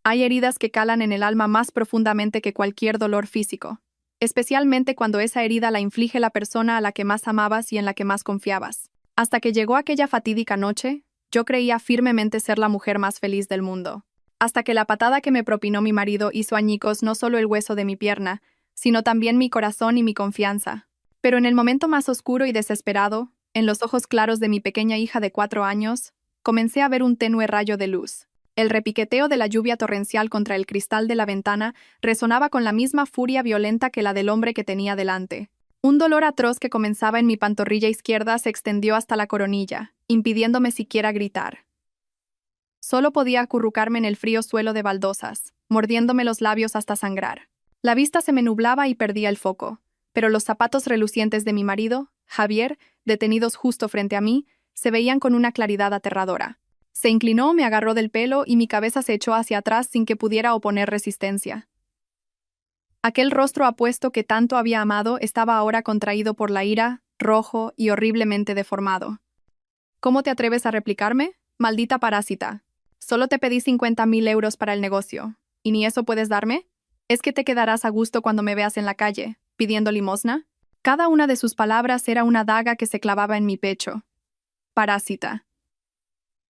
Hay heridas que calan en el alma más profundamente que cualquier dolor físico, especialmente cuando esa herida la inflige la persona a la que más amabas y en la que más confiabas. Hasta que llegó aquella fatídica noche, yo creía firmemente ser la mujer más feliz del mundo. Hasta que la patada que me propinó mi marido hizo añicos no solo el hueso de mi pierna, sino también mi corazón y mi confianza. Pero en el momento más oscuro y desesperado, en los ojos claros de mi pequeña hija de 4 años, comencé a ver un tenue rayo de luz. El repiqueteo de la lluvia torrencial contra el cristal de la ventana resonaba con la misma furia violenta que la del hombre que tenía delante. Un dolor atroz que comenzaba en mi pantorrilla izquierda se extendió hasta la coronilla, impidiéndome siquiera gritar. Solo podía acurrucarme en el frío suelo de baldosas, mordiéndome los labios hasta sangrar. La vista se me nublaba y perdía el foco, pero los zapatos relucientes de mi marido, Javier, detenidos justo frente a mí, se veían con una claridad aterradora. Se inclinó, me agarró del pelo y mi cabeza se echó hacia atrás sin que pudiera oponer resistencia. Aquel rostro apuesto que tanto había amado estaba ahora contraído por la ira, rojo y horriblemente deformado. ¿Cómo te atreves a replicarme? Maldita parásita. Solo te pedí 50.000 euros para el negocio. ¿Y ni eso puedes darme? ¿Es que te quedarás a gusto cuando me veas en la calle, pidiendo limosna? Cada una de sus palabras era una daga que se clavaba en mi pecho. Parásita.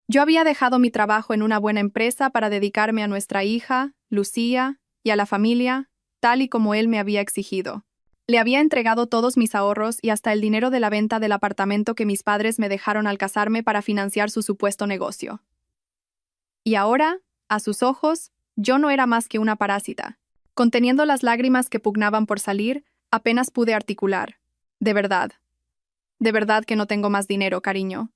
Yo había dejado mi trabajo en una buena empresa para dedicarme a nuestra hija, Lucía, y a la familia, tal y como él me había exigido. Le había entregado todos mis ahorros y hasta el dinero de la venta del apartamento que mis padres me dejaron al casarme para financiar su supuesto negocio. Y ahora, a sus ojos, yo no era más que una parásita. Conteniendo las lágrimas que pugnaban por salir, apenas pude articular. De verdad que no tengo más dinero, cariño.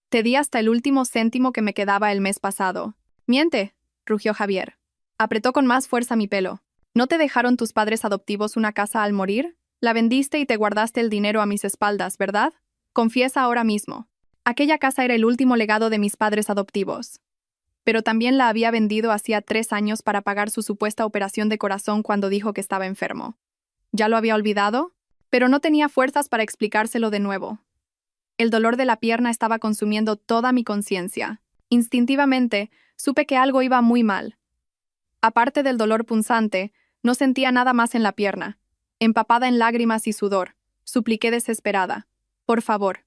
Te di hasta el último céntimo que me quedaba el mes pasado. Miente, rugió Javier. Apretó con más fuerza mi pelo. ¿No te dejaron tus padres adoptivos una casa al morir? La vendiste y te guardaste el dinero a mis espaldas, ¿verdad? Confiesa ahora mismo. Aquella casa era el último legado de mis padres adoptivos. Pero también la había vendido hacía 3 años para pagar su supuesta operación de corazón cuando dijo que estaba enfermo. ¿Ya lo había olvidado? Pero no tenía fuerzas para explicárselo de nuevo. El dolor de la pierna estaba consumiendo toda mi conciencia. Instintivamente, supe que algo iba muy mal. Aparte del dolor punzante, no sentía nada más en la pierna. Empapada en lágrimas y sudor, supliqué desesperada. Por favor,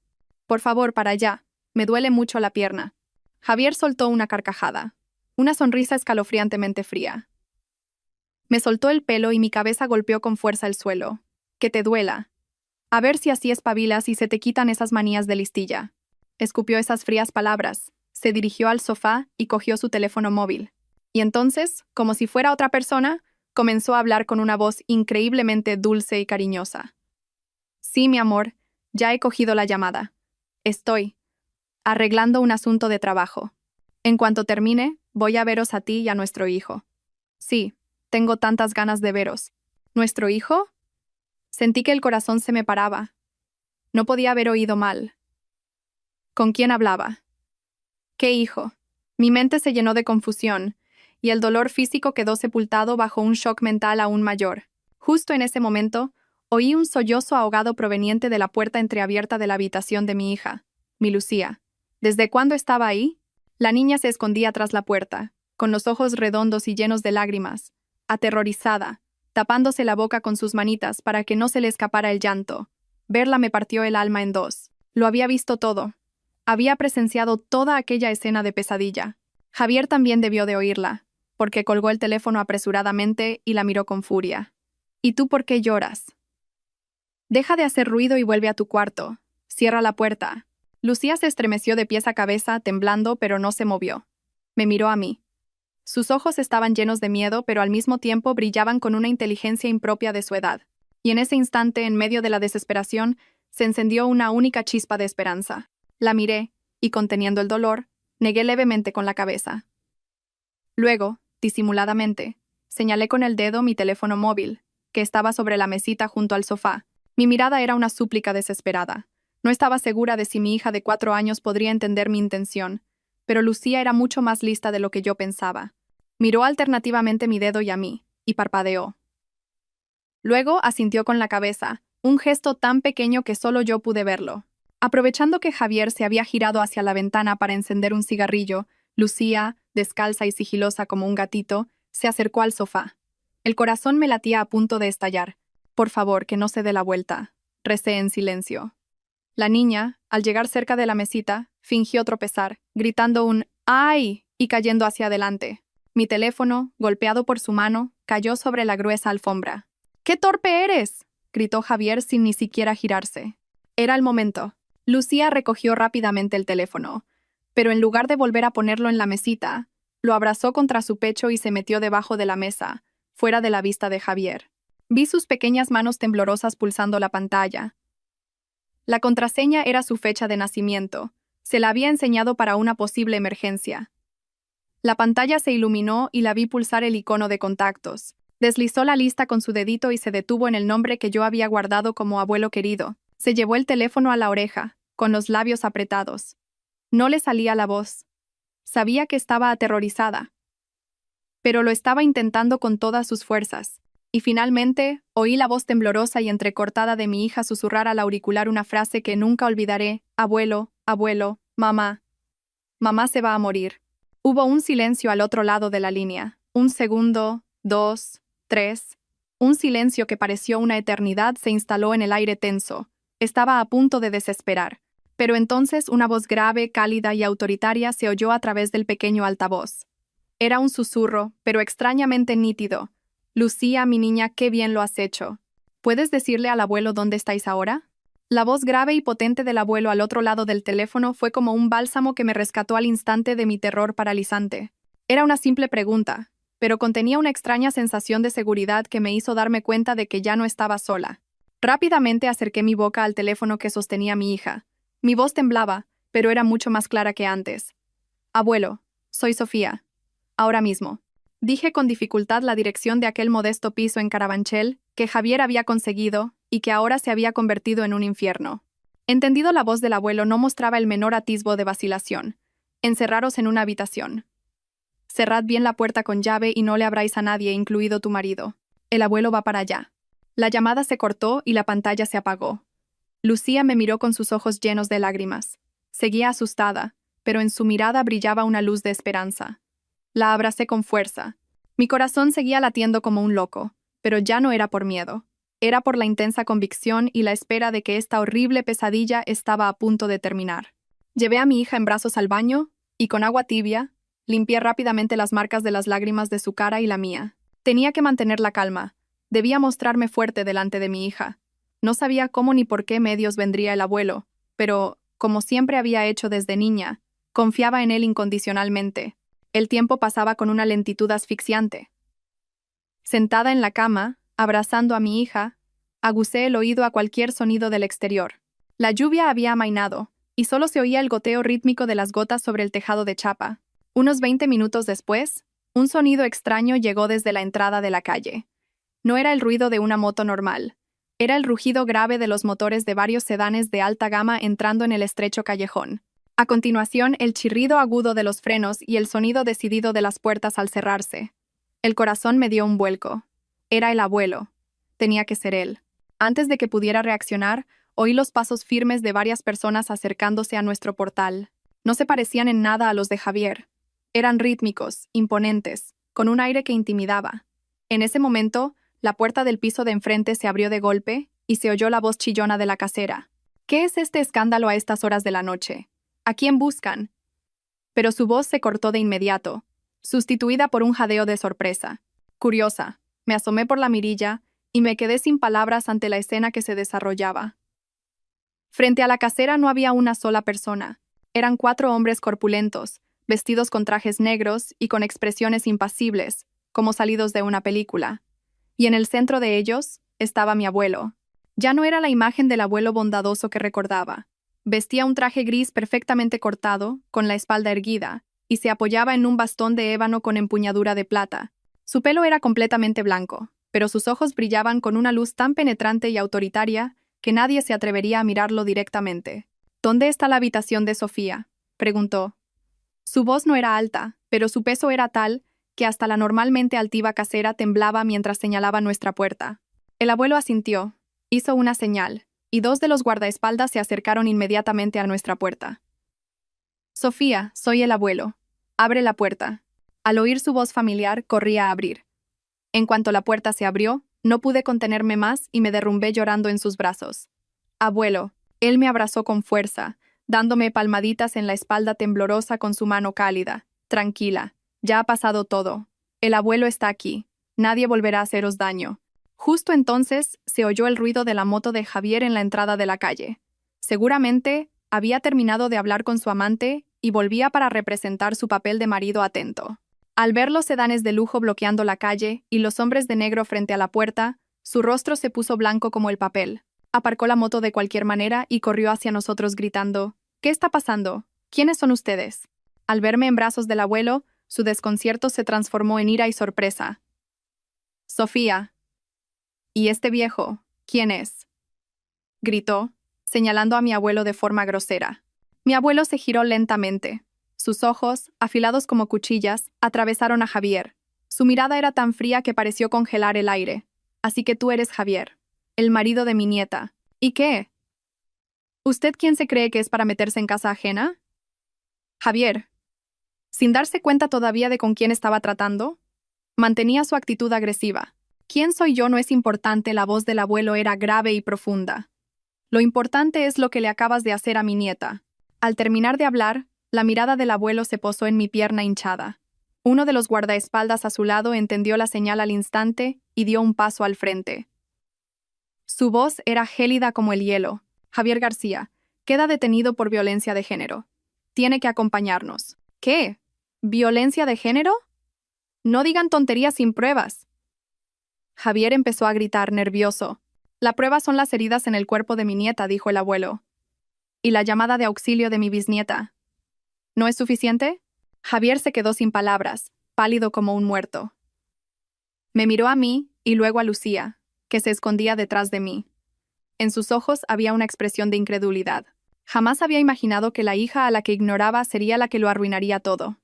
para allá. Me duele mucho la pierna. Javier soltó una carcajada. Una sonrisa escalofriantemente fría. Me soltó el pelo y mi cabeza golpeó con fuerza el suelo. Que te duela. A ver si así espabilas y se te quitan esas manías de listilla. Escupió esas frías palabras, se dirigió al sofá y cogió su teléfono móvil. Y entonces, como si fuera otra persona, comenzó a hablar con una voz increíblemente dulce y cariñosa. Sí, mi amor, ya he cogido la llamada. Estoy arreglando un asunto de trabajo. En cuanto termine, voy a veros a ti y a nuestro hijo. Sí, tengo tantas ganas de veros. ¿Nuestro hijo? Sentí que el corazón se me paraba. No podía haber oído mal. ¿Con quién hablaba? ¿Qué hijo? Mi mente se llenó de confusión, y el dolor físico quedó sepultado bajo un shock mental aún mayor. Justo en ese momento, oí un sollozo ahogado proveniente de la puerta entreabierta de la habitación de mi hija, mi Lucía. ¿Desde cuándo estaba ahí? La niña se escondía tras la puerta, con los ojos redondos y llenos de lágrimas, aterrorizada, tapándose la boca con sus manitas para que no se le escapara el llanto. Verla me partió el alma en dos. Lo había visto todo. Había presenciado toda aquella escena de pesadilla. Javier también debió de oírla, porque colgó el teléfono apresuradamente y la miró con furia. ¿Y tú por qué lloras? Deja de hacer ruido y vuelve a tu cuarto. Cierra la puerta. Lucía se estremeció de pies a cabeza, temblando, pero no se movió. Me miró a mí. Sus ojos estaban llenos de miedo, pero al mismo tiempo brillaban con una inteligencia impropia de su edad. Y en ese instante, en medio de la desesperación, se encendió una única chispa de esperanza. La miré, y conteniendo el dolor, negué levemente con la cabeza. Luego, disimuladamente, señalé con el dedo mi teléfono móvil, que estaba sobre la mesita junto al sofá. Mi mirada era una súplica desesperada. No estaba segura de si mi hija de 4 años podría entender mi intención, pero Lucía era mucho más lista de lo que yo pensaba. Miró alternativamente mi dedo y a mí, y parpadeó. Luego asintió con la cabeza, un gesto tan pequeño que solo yo pude verlo. Aprovechando que Javier se había girado hacia la ventana para encender un cigarrillo, Lucía, descalza y sigilosa como un gatito, se acercó al sofá. El corazón me latía a punto de estallar. Por favor, que no se dé la vuelta, recé en silencio. La niña, al llegar cerca de la mesita, fingió tropezar, gritando un ¡ay! Y cayendo hacia adelante. Mi teléfono, golpeado por su mano, cayó sobre la gruesa alfombra. ¡Qué torpe eres!, gritó Javier sin ni siquiera girarse. Era el momento. Lucía recogió rápidamente el teléfono, pero en lugar de volver a ponerlo en la mesita, lo abrazó contra su pecho y se metió debajo de la mesa, fuera de la vista de Javier. Vi sus pequeñas manos temblorosas pulsando la pantalla. La contraseña era su fecha de nacimiento. Se la había enseñado para una posible emergencia. La pantalla se iluminó y la vi pulsar el icono de contactos. Deslizó la lista con su dedito y se detuvo en el nombre que yo había guardado como abuelo querido. Se llevó el teléfono a la oreja, con los labios apretados. No le salía la voz. Sabía que estaba aterrorizada, pero lo estaba intentando con todas sus fuerzas. Y finalmente, oí la voz temblorosa y entrecortada de mi hija susurrar al auricular una frase que nunca olvidaré: abuelo, abuelo, mamá. Mamá se va a morir. Hubo un silencio al otro lado de la línea. 1 segundo, 2, 3. Un silencio que pareció una eternidad se instaló en el aire tenso. Estaba a punto de desesperar. Pero entonces una voz grave, cálida y autoritaria se oyó a través del pequeño altavoz. Era un susurro, pero extrañamente nítido. Lucía, mi niña, qué bien lo has hecho. ¿Puedes decirle al abuelo dónde estáis ahora? La voz grave y potente del abuelo al otro lado del teléfono fue como un bálsamo que me rescató al instante de mi terror paralizante. Era una simple pregunta, pero contenía una extraña sensación de seguridad que me hizo darme cuenta de que ya no estaba sola. Rápidamente acerqué mi boca al teléfono que sostenía mi hija. Mi voz temblaba, pero era mucho más clara que antes. Abuelo, soy Sofía. Ahora mismo. Dije con dificultad la dirección de aquel modesto piso en Carabanchel que Javier había conseguido y que ahora se había convertido en un infierno. Entendido, la voz del abuelo no mostraba el menor atisbo de vacilación. Encerraros en una habitación. Cerrad bien la puerta con llave y no le abráis a nadie, incluido tu marido. El abuelo va para allá. La llamada se cortó y la pantalla se apagó. Lucía me miró con sus ojos llenos de lágrimas. Seguía asustada, pero en su mirada brillaba una luz de esperanza. La abracé con fuerza. Mi corazón seguía latiendo como un loco, pero ya no era por miedo. Era por la intensa convicción y la espera de que esta horrible pesadilla estaba a punto de terminar. Llevé a mi hija en brazos al baño y con agua tibia, limpié rápidamente las marcas de las lágrimas de su cara y la mía. Tenía que mantener la calma. Debía mostrarme fuerte delante de mi hija. No sabía cómo ni por qué medios vendría el abuelo, pero, como siempre había hecho desde niña, confiaba en él incondicionalmente. El tiempo pasaba con una lentitud asfixiante. Sentada en la cama, abrazando a mi hija, aguzé el oído a cualquier sonido del exterior. La lluvia había amainado, y solo se oía el goteo rítmico de las gotas sobre el tejado de chapa. Unos 20 minutos después, un sonido extraño llegó desde la entrada de la calle. No era el ruido de una moto normal. Era el rugido grave de los motores de varios sedanes de alta gama entrando en el estrecho callejón. A continuación, el chirrido agudo de los frenos y el sonido decidido de las puertas al cerrarse. El corazón me dio un vuelco. Era el abuelo. Tenía que ser él. Antes de que pudiera reaccionar, oí los pasos firmes de varias personas acercándose a nuestro portal. No se parecían en nada a los de Javier. Eran rítmicos, imponentes, con un aire que intimidaba. En ese momento, la puerta del piso de enfrente se abrió de golpe y se oyó la voz chillona de la casera. ¿Qué es este escándalo a estas horas de la noche? ¿A quién buscan? Pero su voz se cortó de inmediato, sustituida por un jadeo de sorpresa. Curiosa, me asomé por la mirilla y me quedé sin palabras ante la escena que se desarrollaba. Frente a la casera no había una sola persona. Eran 4 hombres corpulentos, vestidos con trajes negros y con expresiones impasibles, como salidos de una película. Y en el centro de ellos estaba mi abuelo. Ya no era la imagen del abuelo bondadoso que recordaba. Vestía un traje gris perfectamente cortado, con la espalda erguida, y se apoyaba en un bastón de ébano con empuñadura de plata. Su pelo era completamente blanco, pero sus ojos brillaban con una luz tan penetrante y autoritaria que nadie se atrevería a mirarlo directamente. ¿Dónde está la habitación de Sofía?, preguntó. Su voz no era alta, pero su peso era tal que hasta la normalmente altiva casera temblaba mientras señalaba nuestra puerta. El abuelo asintió, hizo una señal, y 2 de los guardaespaldas se acercaron inmediatamente a nuestra puerta. Sofía, soy el abuelo. Abre la puerta, Al oír su voz familiar, corrí a abrir. En cuanto la puerta se abrió, no pude contenerme más y me derrumbé llorando en sus brazos. Abuelo, él me abrazó con fuerza, dándome palmaditas en la espalda temblorosa con su mano cálida. Tranquila, ya ha pasado todo. El abuelo está aquí. Nadie volverá a haceros daño. Justo entonces se oyó el ruido de la moto de Javier en la entrada de la calle. Seguramente había terminado de hablar con su amante y volvía para representar su papel de marido atento. Al ver los sedanes de lujo bloqueando la calle y los hombres de negro frente a la puerta, su rostro se puso blanco como el papel. Aparcó la moto de cualquier manera y corrió hacia nosotros gritando: «¿Qué está pasando? ¿Quiénes son ustedes?». Al verme en brazos del abuelo, su desconcierto se transformó en ira y sorpresa. «Sofía». «¿Y este viejo? ¿Quién es?», gritó, señalando a mi abuelo de forma grosera. Mi abuelo se giró lentamente. Sus ojos, afilados como cuchillas, atravesaron a Javier. Su mirada era tan fría que pareció congelar el aire. «Así que tú eres Javier, el marido de mi nieta. ¿Y qué? ¿Usted quién se cree que es para meterse en casa ajena?». Javier, sin darse cuenta todavía de con quién estaba tratando, mantenía su actitud agresiva. «¿Quién soy yo no es importante», la voz del abuelo era grave y profunda. «Lo importante es lo que le acabas de hacer a mi nieta». Al terminar de hablar, la mirada del abuelo se posó en mi pierna hinchada. Uno de los guardaespaldas a su lado entendió la señal al instante y dio un paso al frente. Su voz era gélida como el hielo. «Javier García, queda detenido por violencia de género. Tiene que acompañarnos». «¿Qué? ¿Violencia de género? No digan tonterías sin pruebas». Javier empezó a gritar, nervioso. «La prueba son las heridas en el cuerpo de mi nieta», dijo el abuelo. «Y la llamada de auxilio de mi bisnieta. ¿No es suficiente?». Javier se quedó sin palabras, pálido como un muerto. Me miró a mí y luego a Lucía, que se escondía detrás de mí. En sus ojos había una expresión de incredulidad. Jamás había imaginado que la hija a la que ignoraba sería la que lo arruinaría todo.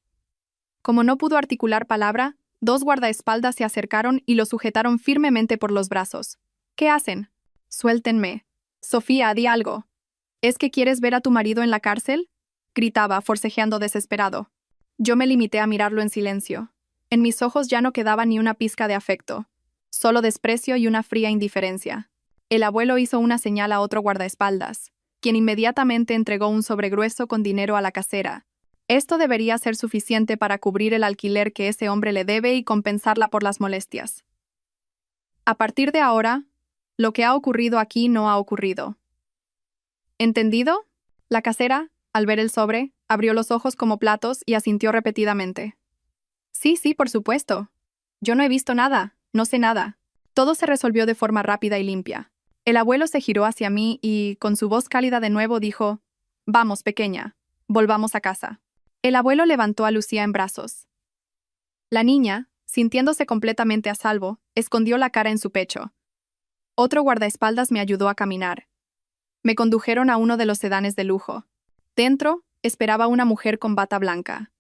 Como no pudo articular palabra, dos guardaespaldas se acercaron y lo sujetaron firmemente por los brazos. «¿Qué hacen?». «Suéltenme. Sofía, di algo». «¿Es que quieres ver a tu marido en la cárcel?», gritaba, forcejeando desesperado. Yo me limité a mirarlo en silencio. En mis ojos ya no quedaba ni una pizca de afecto, solo desprecio y una fría indiferencia. El abuelo hizo una señal a otro guardaespaldas, quien inmediatamente entregó un sobre grueso con dinero a la casera. Esto debería ser suficiente para cubrir el alquiler que ese hombre le debe y compensarla por las molestias. A partir de ahora, lo que ha ocurrido aquí no ha ocurrido. ¿Entendido? La casera, al ver el sobre, abrió los ojos como platos y asintió repetidamente. «Sí, sí, por supuesto. Yo no he visto nada, no sé nada». Todo se resolvió de forma rápida y limpia. El abuelo se giró hacia mí y, con su voz cálida de nuevo, dijo: «Vamos, pequeña, volvamos a casa». El abuelo levantó a Lucía en brazos. La niña, sintiéndose completamente a salvo, escondió la cara en su pecho. Otro guardaespaldas me ayudó a caminar. Me condujeron a uno de los sedanes de lujo. Dentro, esperaba una mujer con bata blanca.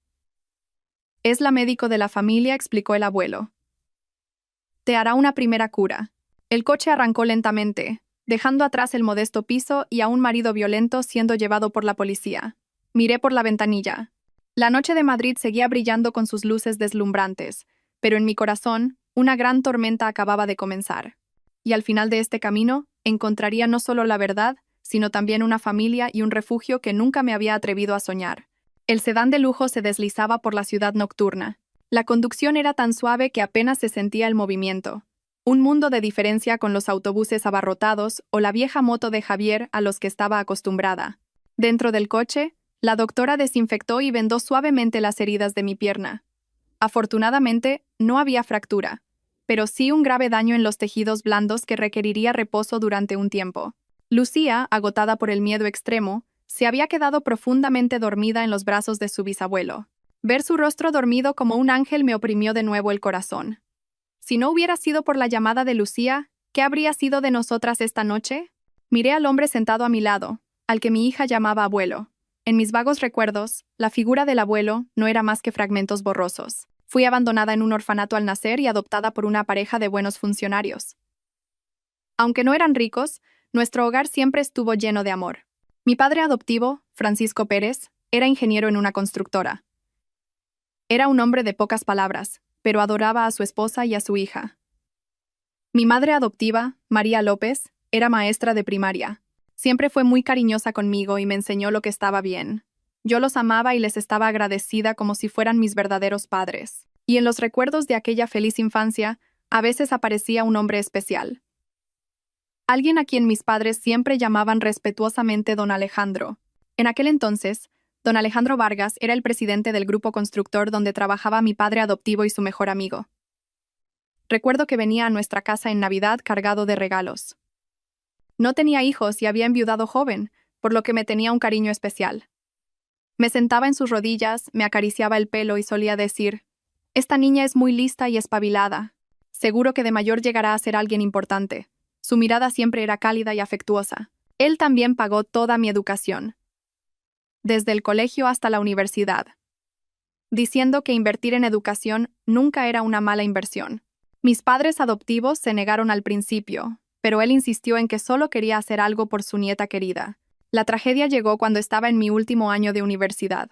«Es la médico de la familia», explicó el abuelo. «Te hará una primera cura». El coche arrancó lentamente, dejando atrás el modesto piso y a un marido violento siendo llevado por la policía. Miré por la ventanilla. La noche de Madrid seguía brillando con sus luces deslumbrantes, pero en mi corazón, una gran tormenta acababa de comenzar. Y al final de este camino, encontraría no solo la verdad, sino también una familia y un refugio que nunca me había atrevido a soñar. El sedán de lujo se deslizaba por la ciudad nocturna. La conducción era tan suave que apenas se sentía el movimiento. Un mundo de diferencia con los autobuses abarrotados o la vieja moto de Javier a los que estaba acostumbrada. Dentro del coche, la doctora desinfectó y vendó suavemente las heridas de mi pierna. Afortunadamente, no había fractura, pero sí un grave daño en los tejidos blandos que requeriría reposo durante un tiempo. Lucía, agotada por el miedo extremo, se había quedado profundamente dormida en los brazos de su bisabuelo. Ver su rostro dormido como un ángel me oprimió de nuevo el corazón. Si no hubiera sido por la llamada de Lucía, ¿qué habría sido de nosotras esta noche? Miré al hombre sentado a mi lado, al que mi hija llamaba abuelo. En mis vagos recuerdos, la figura del abuelo no era más que fragmentos borrosos. Fui abandonada en un orfanato al nacer y adoptada por una pareja de buenos funcionarios. Aunque no eran ricos, nuestro hogar siempre estuvo lleno de amor. Mi padre adoptivo, Francisco Pérez, era ingeniero en una constructora. Era un hombre de pocas palabras, pero adoraba a su esposa y a su hija. Mi madre adoptiva, María López, era maestra de primaria. Siempre fue muy cariñosa conmigo y me enseñó lo que estaba bien. Yo los amaba y les estaba agradecida como si fueran mis verdaderos padres. Y en los recuerdos de aquella feliz infancia, a veces aparecía un hombre especial. Alguien a quien mis padres siempre llamaban respetuosamente don Alejandro. En aquel entonces, don Alejandro Vargas era el presidente del grupo constructor donde trabajaba mi padre adoptivo y su mejor amigo. Recuerdo que venía a nuestra casa en Navidad cargado de regalos. No tenía hijos y había enviudado joven, por lo que me tenía un cariño especial. Me sentaba en sus rodillas, me acariciaba el pelo y solía decir: «Esta niña es muy lista y espabilada. Seguro que de mayor llegará a ser alguien importante». Su mirada siempre era cálida y afectuosa. Él también pagó toda mi educación, desde el colegio hasta la universidad, diciendo que invertir en educación nunca era una mala inversión. Mis padres adoptivos se negaron al principio, pero él insistió en que solo quería hacer algo por su nieta querida. La tragedia llegó cuando estaba en mi último año de universidad.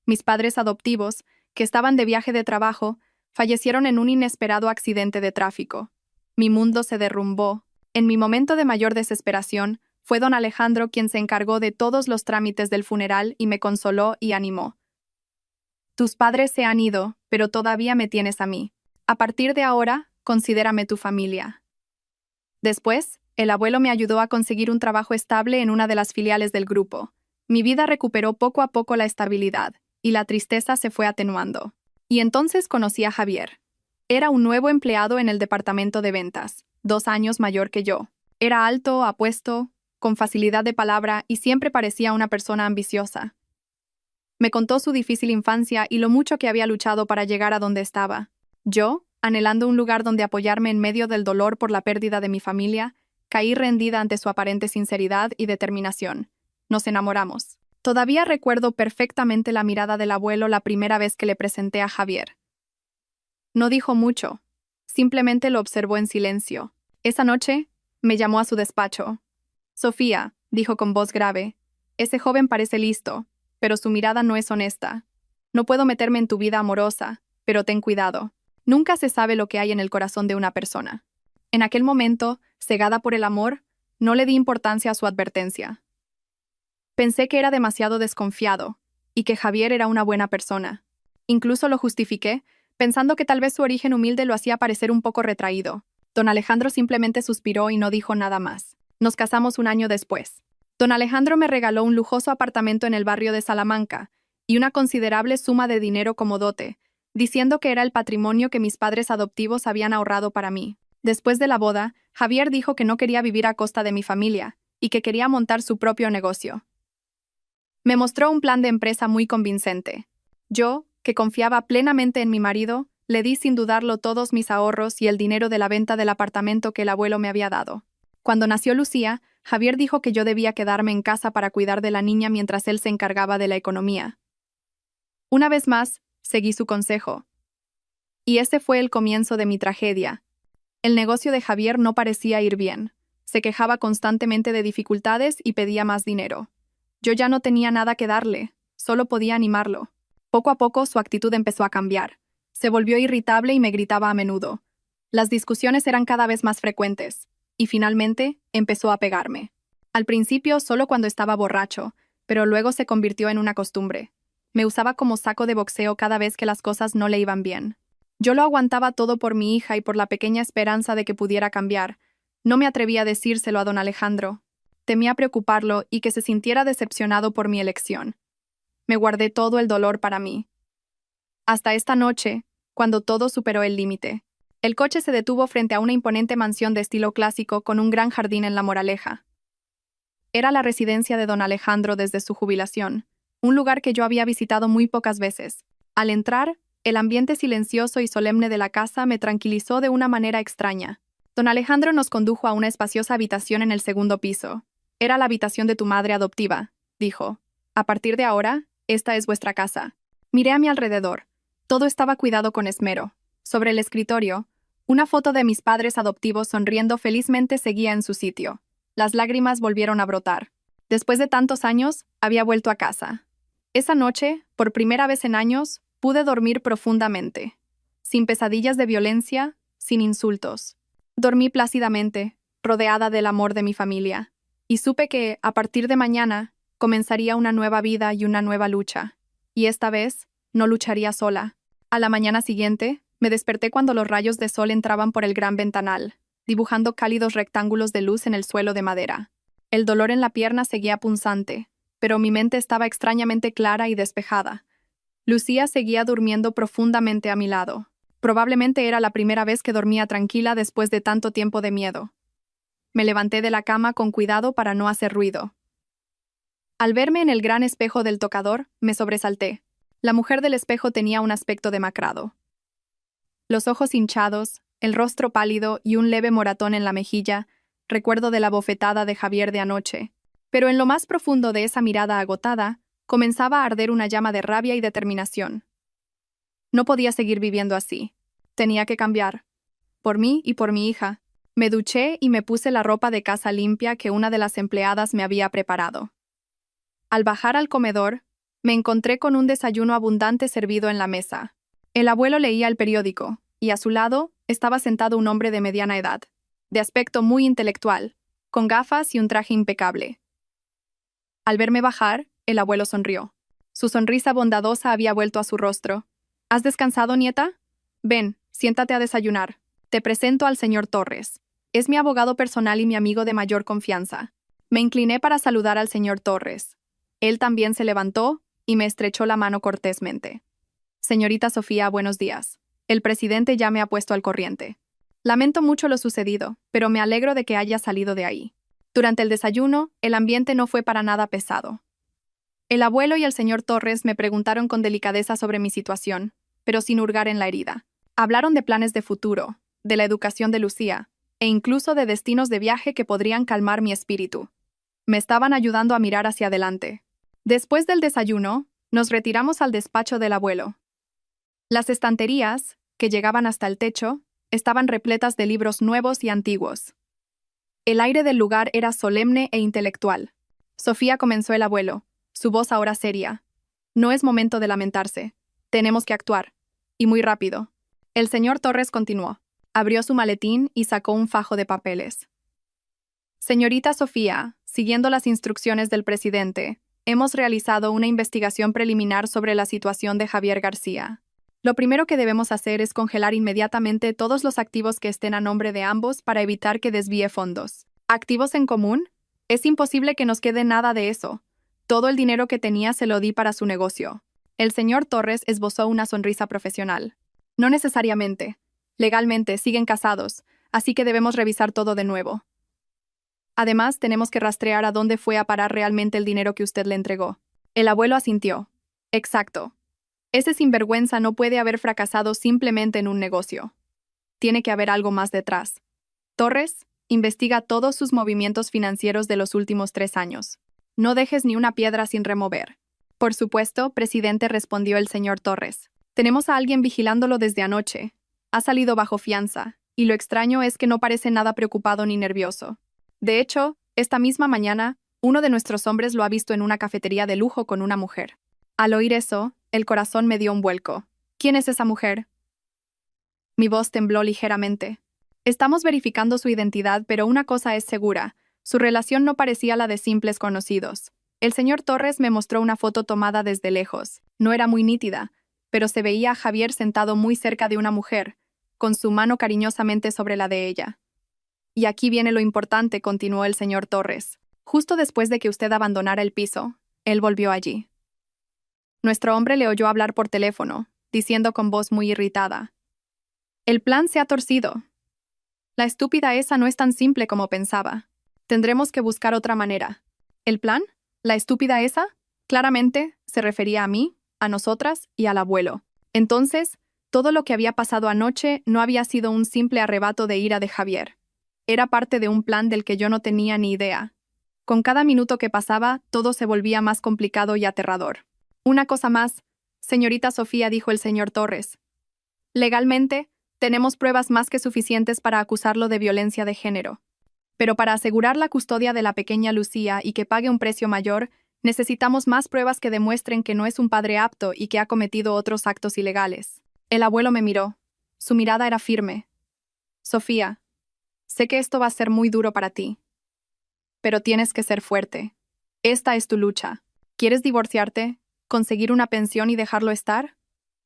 Mis padres adoptivos, que estaban de viaje de trabajo, fallecieron en un inesperado accidente de tráfico. Mi mundo se derrumbó. En mi momento de mayor desesperación, fue don Alejandro quien se encargó de todos los trámites del funeral y me consoló y animó. «Tus padres se han ido, pero todavía me tienes a mí. A partir de ahora, considérame tu familia». Después, el abuelo me ayudó a conseguir un trabajo estable en una de las filiales del grupo. Mi vida recuperó poco a poco la estabilidad, y la tristeza se fue atenuando. Y entonces conocí a Javier. Era un nuevo empleado en el departamento de ventas, 2 años mayor que yo. Era alto, apuesto, con facilidad de palabra y siempre parecía una persona ambiciosa. Me contó su difícil infancia y lo mucho que había luchado para llegar a donde estaba. Yo, anhelando un lugar donde apoyarme en medio del dolor por la pérdida de mi familia, caí rendida ante su aparente sinceridad y determinación. Nos enamoramos. Todavía recuerdo perfectamente la mirada del abuelo la primera vez que le presenté a Javier. No dijo mucho, simplemente lo observó en silencio. Esa noche, me llamó a su despacho. «Sofía», dijo con voz grave, «ese joven parece listo, pero su mirada no es honesta. No puedo meterme en tu vida amorosa, pero ten cuidado. Nunca se sabe lo que hay en el corazón de una persona». En aquel momento, cegada por el amor, no le di importancia a su advertencia. Pensé que era demasiado desconfiado, y que Javier era una buena persona. Incluso lo justifiqué, pensando que tal vez su origen humilde lo hacía parecer un poco retraído. Don Alejandro simplemente suspiró y no dijo nada más. Nos casamos un año después. Don Alejandro me regaló un lujoso apartamento en el barrio de Salamanca y una considerable suma de dinero como dote, diciendo que era el patrimonio que mis padres adoptivos habían ahorrado para mí. Después de la boda, Javier dijo que no quería vivir a costa de mi familia y que quería montar su propio negocio. Me mostró un plan de empresa muy convincente. Yo, que confiaba plenamente en mi marido, le di sin dudarlo todos mis ahorros y el dinero de la venta del apartamento que el abuelo me había dado. Cuando nació Lucía, Javier dijo que yo debía quedarme en casa para cuidar de la niña mientras él se encargaba de la economía. Una vez más, seguí su consejo. Y ese fue el comienzo de mi tragedia. El negocio de Javier no parecía ir bien. Se quejaba constantemente de dificultades y pedía más dinero. Yo ya no tenía nada que darle, solo podía animarlo. Poco a poco su actitud empezó a cambiar. Se volvió irritable y me gritaba a menudo. Las discusiones eran cada vez más frecuentes, y finalmente empezó a pegarme. Al principio solo cuando estaba borracho, pero luego se convirtió en una costumbre. Me usaba como saco de boxeo cada vez que las cosas no le iban bien. Yo lo aguantaba todo por mi hija y por la pequeña esperanza de que pudiera cambiar. No me atrevía a decírselo a don Alejandro. Temía preocuparlo y que se sintiera decepcionado por mi elección. Me guardé todo el dolor para mí. Hasta esta noche, cuando todo superó el límite. El coche se detuvo frente a una imponente mansión de estilo clásico con un gran jardín en La Moraleja. Era la residencia de don Alejandro desde su jubilación, un lugar que yo había visitado muy pocas veces. Al entrar, el ambiente silencioso y solemne de la casa me tranquilizó de una manera extraña. Don Alejandro nos condujo a una espaciosa habitación en el segundo piso. «Era la habitación de tu madre adoptiva», dijo. «A partir de ahora, esta es vuestra casa». Miré a mi alrededor. Todo estaba cuidado con esmero. Sobre el escritorio, una foto de mis padres adoptivos sonriendo felizmente seguía en su sitio. Las lágrimas volvieron a brotar. Después de tantos años, había vuelto a casa. Esa noche, por primera vez en años, Pude dormir profundamente, sin pesadillas de violencia, sin insultos. Dormí plácidamente, rodeada del amor de mi familia, y supe que, a partir de mañana, comenzaría una nueva vida y una nueva lucha. Y esta vez, no lucharía sola. A la mañana siguiente, me desperté cuando los rayos de sol entraban por el gran ventanal, dibujando cálidos rectángulos de luz en el suelo de madera. El dolor en la pierna seguía punzante, pero mi mente estaba extrañamente clara y despejada. Lucía seguía durmiendo profundamente a mi lado. Probablemente era la primera vez que dormía tranquila después de tanto tiempo de miedo. Me levanté de la cama con cuidado para no hacer ruido. Al verme en el gran espejo del tocador, me sobresalté. La mujer del espejo tenía un aspecto demacrado. Los ojos hinchados, el rostro pálido y un leve moratón en la mejilla, recuerdo de la bofetada de Javier de anoche. Pero en lo más profundo de esa mirada agotada, comenzaba a arder una llama de rabia y determinación. No podía seguir viviendo así. Tenía que cambiar. Por mí y por mi hija. Me duché y me puse la ropa de casa limpia que una de las empleadas me había preparado. Al bajar al comedor, me encontré con un desayuno abundante servido en la mesa. El abuelo leía el periódico, y a su lado estaba sentado un hombre de mediana edad, de aspecto muy intelectual, con gafas y un traje impecable. Al verme bajar, el abuelo sonrió. Su sonrisa bondadosa había vuelto a su rostro. ¿Has descansado, nieta? Ven, siéntate a desayunar. Te presento al señor Torres. Es mi abogado personal y mi amigo de mayor confianza. Me incliné para saludar al señor Torres. Él también se levantó y me estrechó la mano cortésmente. Señorita Sofía, buenos días. El presidente ya me ha puesto al corriente. Lamento mucho lo sucedido, pero me alegro de que haya salido de ahí. Durante el desayuno, el ambiente no fue para nada pesado. El abuelo y el señor Torres me preguntaron con delicadeza sobre mi situación, pero sin hurgar en la herida. Hablaron de planes de futuro, de la educación de Lucía, e incluso de destinos de viaje que podrían calmar mi espíritu. Me estaban ayudando a mirar hacia adelante. Después del desayuno, nos retiramos al despacho del abuelo. Las estanterías, que llegaban hasta el techo, estaban repletas de libros nuevos y antiguos. El aire del lugar era solemne e intelectual. Sofía, comenzó el abuelo, su voz ahora seria. No es momento de lamentarse. Tenemos que actuar. Y muy rápido. El señor Torres continuó. Abrió su maletín y sacó un fajo de papeles. Señorita Sofía, siguiendo las instrucciones del presidente, hemos realizado una investigación preliminar sobre la situación de Javier García. Lo primero que debemos hacer es congelar inmediatamente todos los activos que estén a nombre de ambos para evitar que desvíe fondos. ¿Activos en común? Es imposible que nos quede nada de eso. Todo el dinero que tenía se lo di para su negocio. El señor Torres esbozó una sonrisa profesional. No necesariamente. Legalmente siguen casados, así que debemos revisar todo de nuevo. Además, tenemos que rastrear a dónde fue a parar realmente el dinero que usted le entregó. El abuelo asintió. Exacto. Ese sinvergüenza no puede haber fracasado simplemente en un negocio. Tiene que haber algo más detrás. Torres, investiga todos sus movimientos financieros de los últimos 3 años. No dejes ni una piedra sin remover. Por supuesto, presidente, respondió el señor Torres. Tenemos a alguien vigilándolo desde anoche. Ha salido bajo fianza, y lo extraño es que no parece nada preocupado ni nervioso. De hecho, esta misma mañana, uno de nuestros hombres lo ha visto en una cafetería de lujo con una mujer. Al oír eso, el corazón me dio un vuelco. ¿Quién es esa mujer? Mi voz tembló ligeramente. Estamos verificando su identidad, pero una cosa es segura. Su relación no parecía la de simples conocidos. El señor Torres me mostró una foto tomada desde lejos. No era muy nítida, pero se veía a Javier sentado muy cerca de una mujer, con su mano cariñosamente sobre la de ella. Y aquí viene lo importante, continuó el señor Torres. Justo después de que usted abandonara el piso, él volvió allí. Nuestro hombre le oyó hablar por teléfono, diciendo con voz muy irritada. El plan se ha torcido. La estúpida esa no es tan simple como pensaba. Tendremos que buscar otra manera. ¿El plan? ¿La estúpida esa? Claramente, se refería a mí, a nosotras y al abuelo. Entonces, todo lo que había pasado anoche no había sido un simple arrebato de ira de Javier. Era parte de un plan del que yo no tenía ni idea. Con cada minuto que pasaba, todo se volvía más complicado y aterrador. Una cosa más, señorita Sofía, dijo el señor Torres. Legalmente, tenemos pruebas más que suficientes para acusarlo de violencia de género. Pero para asegurar la custodia de la pequeña Lucía y que pague un precio mayor, Necesitamos más pruebas que demuestren que no es un padre apto y que ha cometido otros actos ilegales. El abuelo me miró. Su mirada era firme. Sofía, sé que esto va a ser muy duro para ti. Pero tienes que ser fuerte. Esta es tu lucha. ¿Quieres divorciarte, conseguir una pensión y dejarlo estar?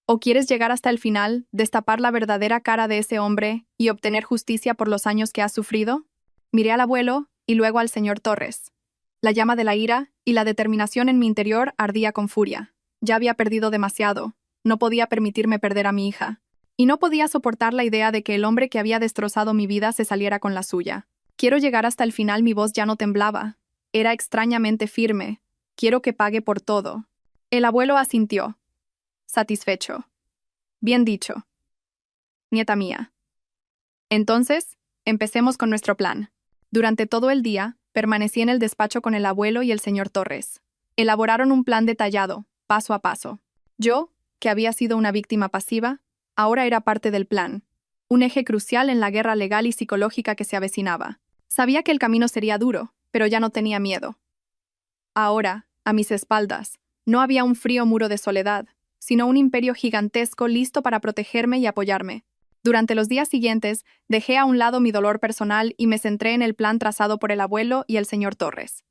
¿O quieres llegar hasta el final, destapar la verdadera cara de ese hombre y obtener justicia por los años que has sufrido? Miré al abuelo y luego al señor Torres. La llama de la ira y la determinación en mi interior ardía con furia. Ya había perdido demasiado. No podía permitirme perder a mi hija. Y no podía soportar la idea de que el hombre que había destrozado mi vida se saliera con la suya. Quiero llegar hasta el final. Mi voz ya no temblaba. Era extrañamente firme. Quiero que pague por todo. El abuelo asintió. Satisfecho. Bien dicho. Nieta mía. Entonces, empecemos con nuestro plan. Durante todo el día, permanecí en el despacho con el abuelo y el señor Torres. Elaboraron un plan detallado, paso a paso. Yo, que había sido una víctima pasiva, ahora era parte del plan, un eje crucial en la guerra legal y psicológica que se avecinaba. Sabía que el camino sería duro, pero ya no tenía miedo. Ahora, a mis espaldas, no había un frío muro de soledad, sino un imperio gigantesco listo para protegerme y apoyarme. Durante los días siguientes, dejé a un lado mi dolor personal y me centré en el plan trazado por el abuelo y el señor Torres.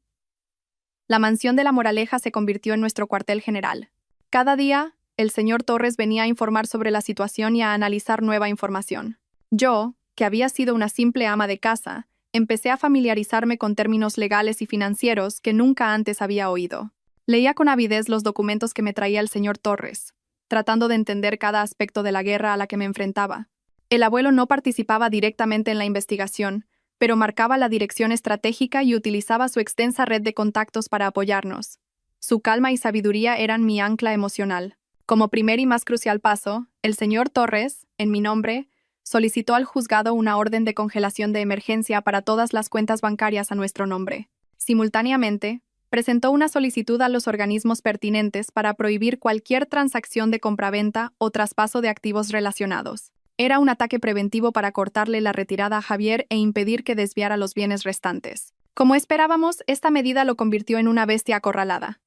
La mansión de La Moraleja se convirtió en nuestro cuartel general. Cada día, el señor Torres venía a informar sobre la situación y a analizar nueva información. Yo, que había sido una simple ama de casa, empecé a familiarizarme con términos legales y financieros que nunca antes había oído. Leía con avidez los documentos que me traía el señor Torres, tratando de entender cada aspecto de la guerra a la que me enfrentaba. El abuelo no participaba directamente en la investigación, pero marcaba la dirección estratégica y utilizaba su extensa red de contactos para apoyarnos. Su calma y sabiduría eran mi ancla emocional. Como primer y más crucial paso, el señor Torres, en mi nombre, solicitó al juzgado una orden de congelación de emergencia para todas las cuentas bancarias a nuestro nombre. Simultáneamente, presentó una solicitud a los organismos pertinentes para prohibir cualquier transacción de compraventa o traspaso de activos relacionados. Era un ataque preventivo para cortarle la retirada a Javier e impedir que desviara los bienes restantes. Como esperábamos, esta medida lo convirtió en una bestia acorralada.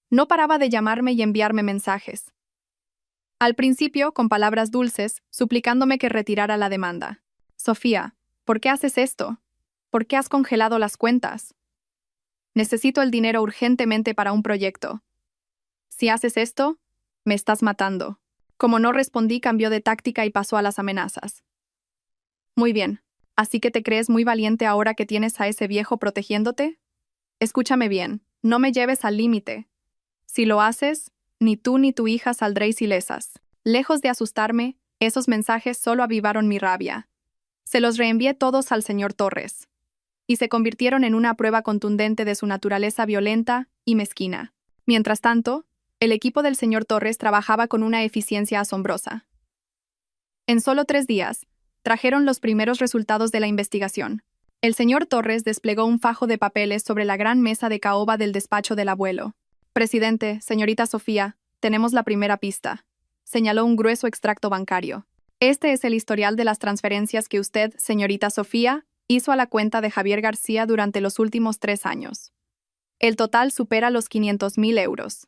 No paraba de llamarme y enviarme mensajes. Al principio, con palabras dulces, suplicándome que retirara la demanda. Sofía, ¿por qué haces esto? ¿Por qué has congelado las cuentas? Necesito el dinero urgentemente para un proyecto. Si haces esto, me estás matando. Como no respondí, cambió de táctica y pasó a las amenazas. Muy bien, ¿así que te crees muy valiente ahora que tienes a ese viejo protegiéndote? Escúchame bien, no me lleves al límite. Si lo haces, ni tú ni tu hija saldréis ilesas. Lejos de asustarme, esos mensajes solo avivaron mi rabia. Se los reenvié todos al señor Torres, y se convirtieron en una prueba contundente de su naturaleza violenta y mezquina. Mientras tanto, el equipo del señor Torres trabajaba con una eficiencia asombrosa. En solo 3 días, trajeron los primeros resultados de la investigación. El señor Torres desplegó un fajo de papeles sobre la gran mesa de caoba del despacho del abuelo. Presidente, señorita Sofía, tenemos la primera pista. Señaló un grueso extracto bancario. Este es el historial de las transferencias que usted, señorita Sofía, hizo a la cuenta de Javier García durante los últimos 3 años. El total supera los 500.000 euros.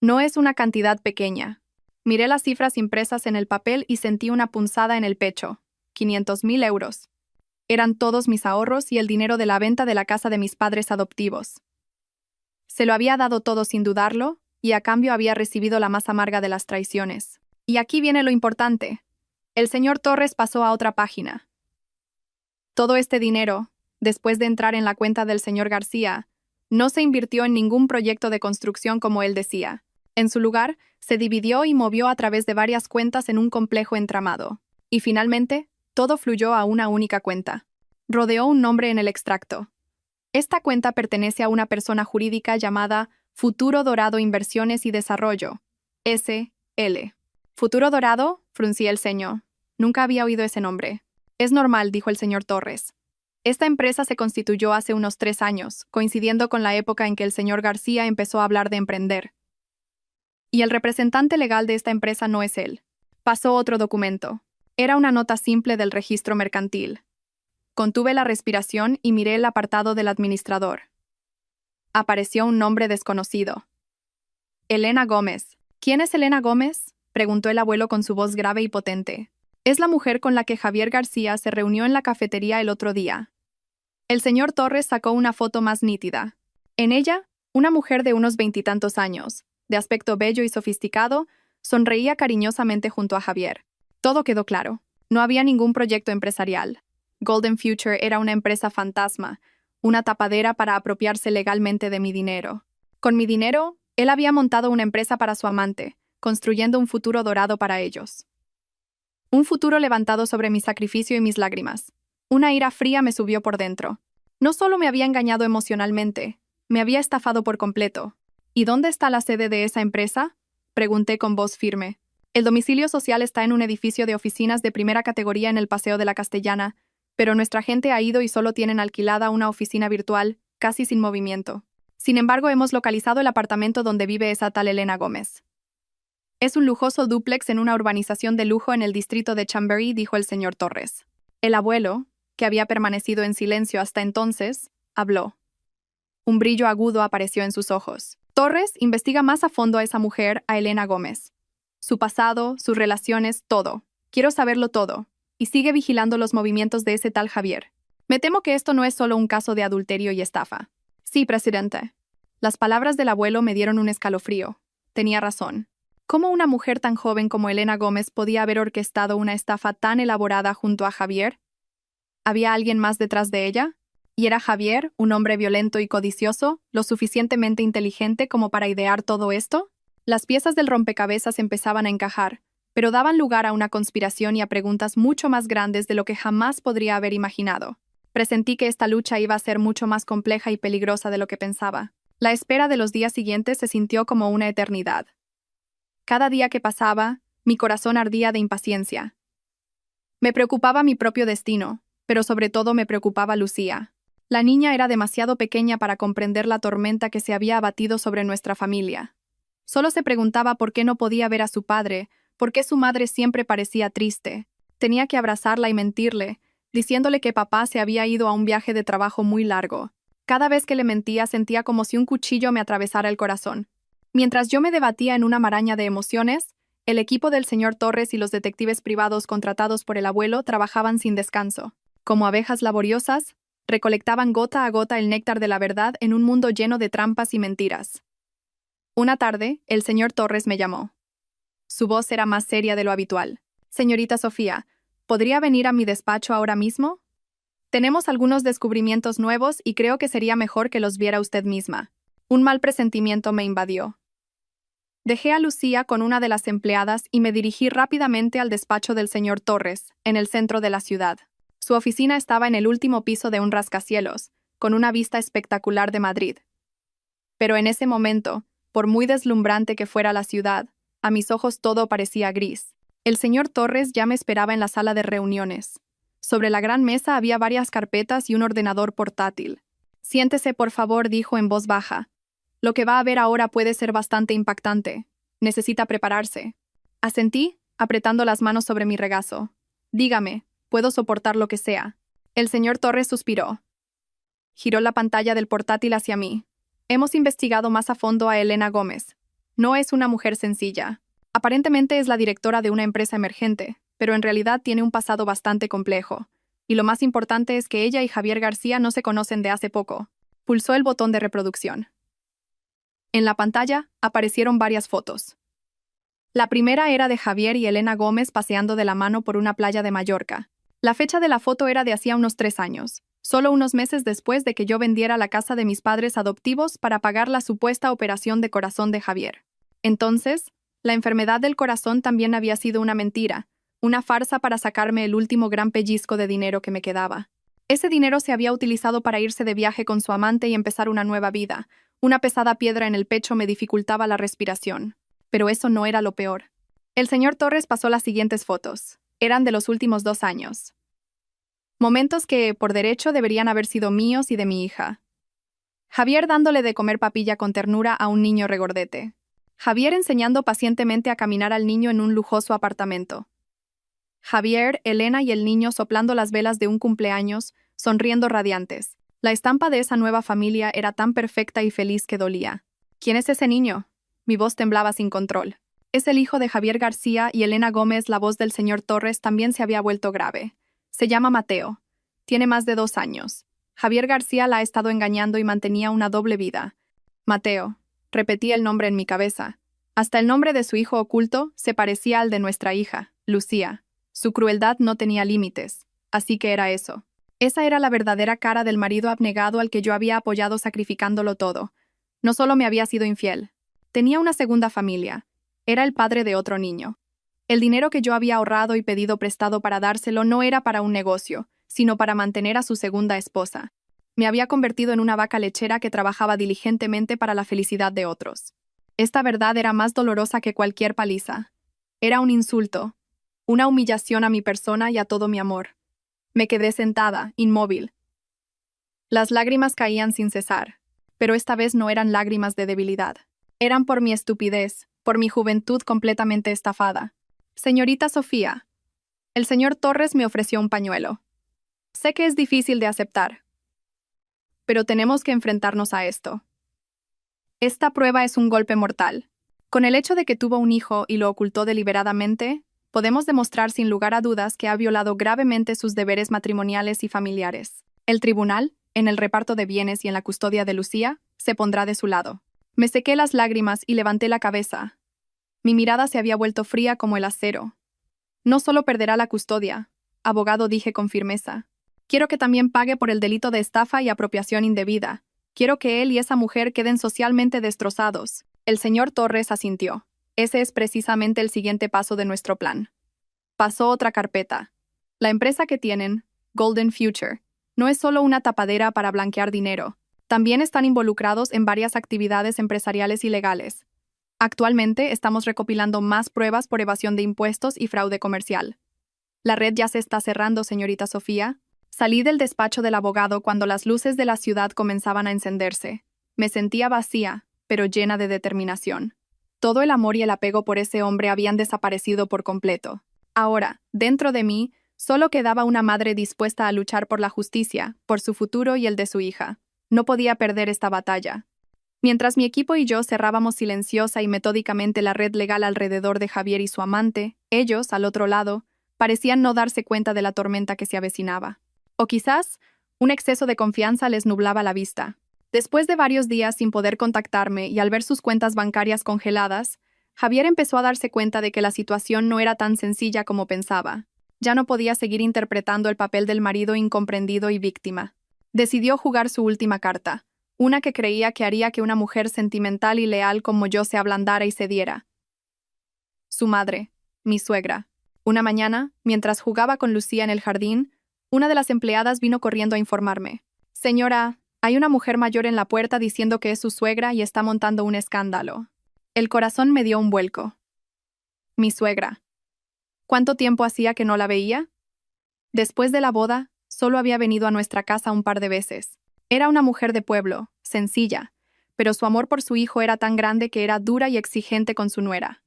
No es una cantidad pequeña. Miré las cifras impresas en el papel y sentí una punzada en el pecho. 500.000 euros. Eran todos mis ahorros y el dinero de la venta de la casa de mis padres adoptivos. Se lo había dado todo sin dudarlo, y a cambio había recibido la más amarga de las traiciones. Y aquí viene lo importante. El señor Torres pasó a otra página. Todo este dinero, después de entrar en la cuenta del señor García, no se invirtió en ningún proyecto de construcción como él decía. En su lugar, se dividió y movió a través de varias cuentas en un complejo entramado. Y finalmente, todo fluyó a una única cuenta. Rodeó un nombre en el extracto. Esta cuenta pertenece a una persona jurídica llamada Futuro Dorado Inversiones y Desarrollo, S.L. ¿Futuro Dorado? Fruncí el ceño. Nunca había oído ese nombre. Es normal, dijo el señor Torres. Esta empresa se constituyó hace unos 3 años, coincidiendo con la época en que el señor García empezó a hablar de emprender. Y el representante legal de esta empresa no es él. Pasó otro documento. Era una nota simple del registro mercantil. Contuve la respiración y miré el apartado del administrador. Apareció un nombre desconocido. Elena Gómez. ¿Quién es Elena Gómez?, preguntó el abuelo con su voz grave y potente. Es la mujer con la que Javier García se reunió en la cafetería el otro día. El señor Torres sacó una foto más nítida. En ella, una mujer de unos 20 y tantos años, de aspecto bello y sofisticado, sonreía cariñosamente junto a Javier. Todo quedó claro. No había ningún proyecto empresarial. Golden Future era una empresa fantasma, una tapadera para apropiarse legalmente de mi dinero. Con mi dinero, él había montado una empresa para su amante, construyendo un futuro dorado para ellos. Un futuro levantado sobre mi sacrificio y mis lágrimas. Una ira fría me subió por dentro. No solo me había engañado emocionalmente, me había estafado por completo. ¿Y dónde está la sede de esa empresa?, pregunté con voz firme. El domicilio social está en un edificio de oficinas de primera categoría en el Paseo de la Castellana, pero nuestra gente ha ido y solo tienen alquilada una oficina virtual, casi sin movimiento. Sin embargo, hemos localizado el apartamento donde vive esa tal Elena Gómez. Es un lujoso dúplex en una urbanización de lujo en el distrito de Chamberí, dijo el señor Torres. El abuelo, que había permanecido en silencio hasta entonces, habló. Un brillo agudo apareció en sus ojos. Torres investiga más a fondo a esa mujer, a Elena Gómez. Su pasado, sus relaciones, todo. Quiero saberlo todo. Y sigue vigilando los movimientos de ese tal Javier. Me temo que esto no es solo un caso de adulterio y estafa. Sí, presidente. Las palabras del abuelo me dieron un escalofrío. Tenía razón. ¿Cómo una mujer tan joven como Elena Gómez podía haber orquestado una estafa tan elaborada junto a Javier? ¿Había alguien más detrás de ella? ¿Y era Javier, un hombre violento y codicioso, lo suficientemente inteligente como para idear todo esto? Las piezas del rompecabezas empezaban a encajar, pero daban lugar a una conspiración y a preguntas mucho más grandes de lo que jamás podría haber imaginado. Presentí que esta lucha iba a ser mucho más compleja y peligrosa de lo que pensaba. La espera de los días siguientes se sintió como una eternidad. Cada día que pasaba, mi corazón ardía de impaciencia. Me preocupaba mi propio destino, pero sobre todo me preocupaba Lucía. La niña era demasiado pequeña para comprender la tormenta que se había abatido sobre nuestra familia. Solo se preguntaba por qué no podía ver a su padre, por qué su madre siempre parecía triste. Tenía que abrazarla y mentirle, diciéndole que papá se había ido a un viaje de trabajo muy largo. Cada vez que le mentía sentía como si un cuchillo me atravesara el corazón. Mientras yo me debatía en una maraña de emociones, el equipo del señor Torres y los detectives privados contratados por el abuelo trabajaban sin descanso. Como abejas laboriosas, recolectaban gota a gota el néctar de la verdad en un mundo lleno de trampas y mentiras. Una tarde, el señor Torres me llamó. Su voz era más seria de lo habitual. Señorita Sofía, ¿podría venir a mi despacho ahora mismo? Tenemos algunos descubrimientos nuevos y creo que sería mejor que los viera usted misma. Un mal presentimiento me invadió. Dejé a Lucía con una de las empleadas y me dirigí rápidamente al despacho del señor Torres, en el centro de la ciudad. Su oficina estaba en el último piso de un rascacielos, con una vista espectacular de Madrid. Pero en ese momento, por muy deslumbrante que fuera la ciudad, a mis ojos todo parecía gris. El señor Torres ya me esperaba en la sala de reuniones. Sobre la gran mesa había varias carpetas y un ordenador portátil. Siéntese, por favor, dijo en voz baja. Lo que va a ver ahora puede ser bastante impactante. Necesita prepararse. Asentí, apretando las manos sobre mi regazo. Dígame, puedo soportar lo que sea. El señor Torres suspiró. Giró la pantalla del portátil hacia mí. Hemos investigado más a fondo a Elena Gómez. No es una mujer sencilla. Aparentemente es la directora de una empresa emergente, pero en realidad tiene un pasado bastante complejo. Y lo más importante es que ella y Javier García no se conocen de hace poco. Pulsó el botón de reproducción. En la pantalla aparecieron varias fotos. La primera era de Javier y Elena Gómez paseando de la mano por una playa de Mallorca. La fecha de la foto era de hacía unos 3 años, solo unos meses después de que yo vendiera la casa de mis padres adoptivos para pagar la supuesta operación de corazón de Javier. Entonces, la enfermedad del corazón también había sido una mentira, una farsa para sacarme el último gran pellizco de dinero que me quedaba. Ese dinero se había utilizado para irse de viaje con su amante y empezar una nueva vida. Una pesada piedra en el pecho me dificultaba la respiración. Pero eso no era lo peor. El señor Torres pasó las siguientes fotos. Eran de los últimos 2 años. Momentos que, por derecho, deberían haber sido míos y de mi hija. Javier dándole de comer papilla con ternura a un niño regordete. Javier enseñando pacientemente a caminar al niño en un lujoso apartamento. Javier, Elena y el niño soplando las velas de un cumpleaños, sonriendo radiantes. La estampa de esa nueva familia era tan perfecta y feliz que dolía. ¿Quién es ese niño? Mi voz temblaba sin control. Es el hijo de Javier García y Elena Gómez. La voz del señor Torres también se había vuelto grave. Se llama Mateo. Tiene más de 2 años. Javier García la ha estado engañando y mantenía una doble vida. Mateo. Repetí el nombre en mi cabeza. Hasta el nombre de su hijo oculto se parecía al de nuestra hija, Lucía. Su crueldad no tenía límites. Así que era eso. Esa era la verdadera cara del marido abnegado al que yo había apoyado sacrificándolo todo. No solo me había sido infiel. Tenía una segunda familia. Era el padre de otro niño. El dinero que yo había ahorrado y pedido prestado para dárselo no era para un negocio, sino para mantener a su segunda esposa. Me había convertido en una vaca lechera que trabajaba diligentemente para la felicidad de otros. Esta verdad era más dolorosa que cualquier paliza. Era un insulto, una humillación a mi persona y a todo mi amor. Me quedé sentada, inmóvil. Las lágrimas caían sin cesar, pero esta vez no eran lágrimas de debilidad. Eran por mi estupidez, por mi juventud completamente estafada. Señorita Sofía, el señor Torres me ofreció un pañuelo. Sé que es difícil de aceptar, pero tenemos que enfrentarnos a esto. Esta prueba es un golpe mortal. Con el hecho de que tuvo un hijo y lo ocultó deliberadamente, podemos demostrar sin lugar a dudas que ha violado gravemente sus deberes matrimoniales y familiares. El tribunal, en el reparto de bienes y en la custodia de Lucía, se pondrá de su lado. Me sequé las lágrimas y levanté la cabeza. Mi mirada se había vuelto fría como el acero. No solo perderá la custodia, abogado, dije con firmeza. Quiero que también pague por el delito de estafa y apropiación indebida. Quiero que él y esa mujer queden socialmente destrozados. El señor Torres asintió. Ese es precisamente el siguiente paso de nuestro plan. Pasó otra carpeta. La empresa que tienen, Golden Future, no es solo una tapadera para blanquear dinero. También están involucrados en varias actividades empresariales ilegales. Actualmente estamos recopilando más pruebas por evasión de impuestos y fraude comercial. La red ya se está cerrando, señorita Sofía. Salí del despacho del abogado cuando las luces de la ciudad comenzaban a encenderse. Me sentía vacía, pero llena de determinación. Todo el amor y el apego por ese hombre habían desaparecido por completo. Ahora, dentro de mí, solo quedaba una madre dispuesta a luchar por la justicia, por su futuro y el de su hija. No podía perder esta batalla. Mientras mi equipo y yo cerrábamos silenciosa y metódicamente la red legal alrededor de Javier y su amante, ellos, al otro lado, parecían no darse cuenta de la tormenta que se avecinaba. O quizás, un exceso de confianza les nublaba la vista. Después de varios días sin poder contactarme y al ver sus cuentas bancarias congeladas, Javier empezó a darse cuenta de que la situación no era tan sencilla como pensaba. Ya no podía seguir interpretando el papel del marido incomprendido y víctima. Decidió jugar su última carta, una que creía que haría que una mujer sentimental y leal como yo se ablandara y cediera. Su madre, mi suegra. Una mañana, mientras jugaba con Lucía en el jardín, una de las empleadas vino corriendo a informarme. Señora, hay una mujer mayor en la puerta diciendo que es su suegra y está montando un escándalo. El corazón me dio un vuelco. Mi suegra. ¿Cuánto tiempo hacía que no la veía? Después de la boda, solo había venido a nuestra casa un par de veces. Era una mujer de pueblo, sencilla, pero su amor por su hijo era tan grande que era dura y exigente con su nuera.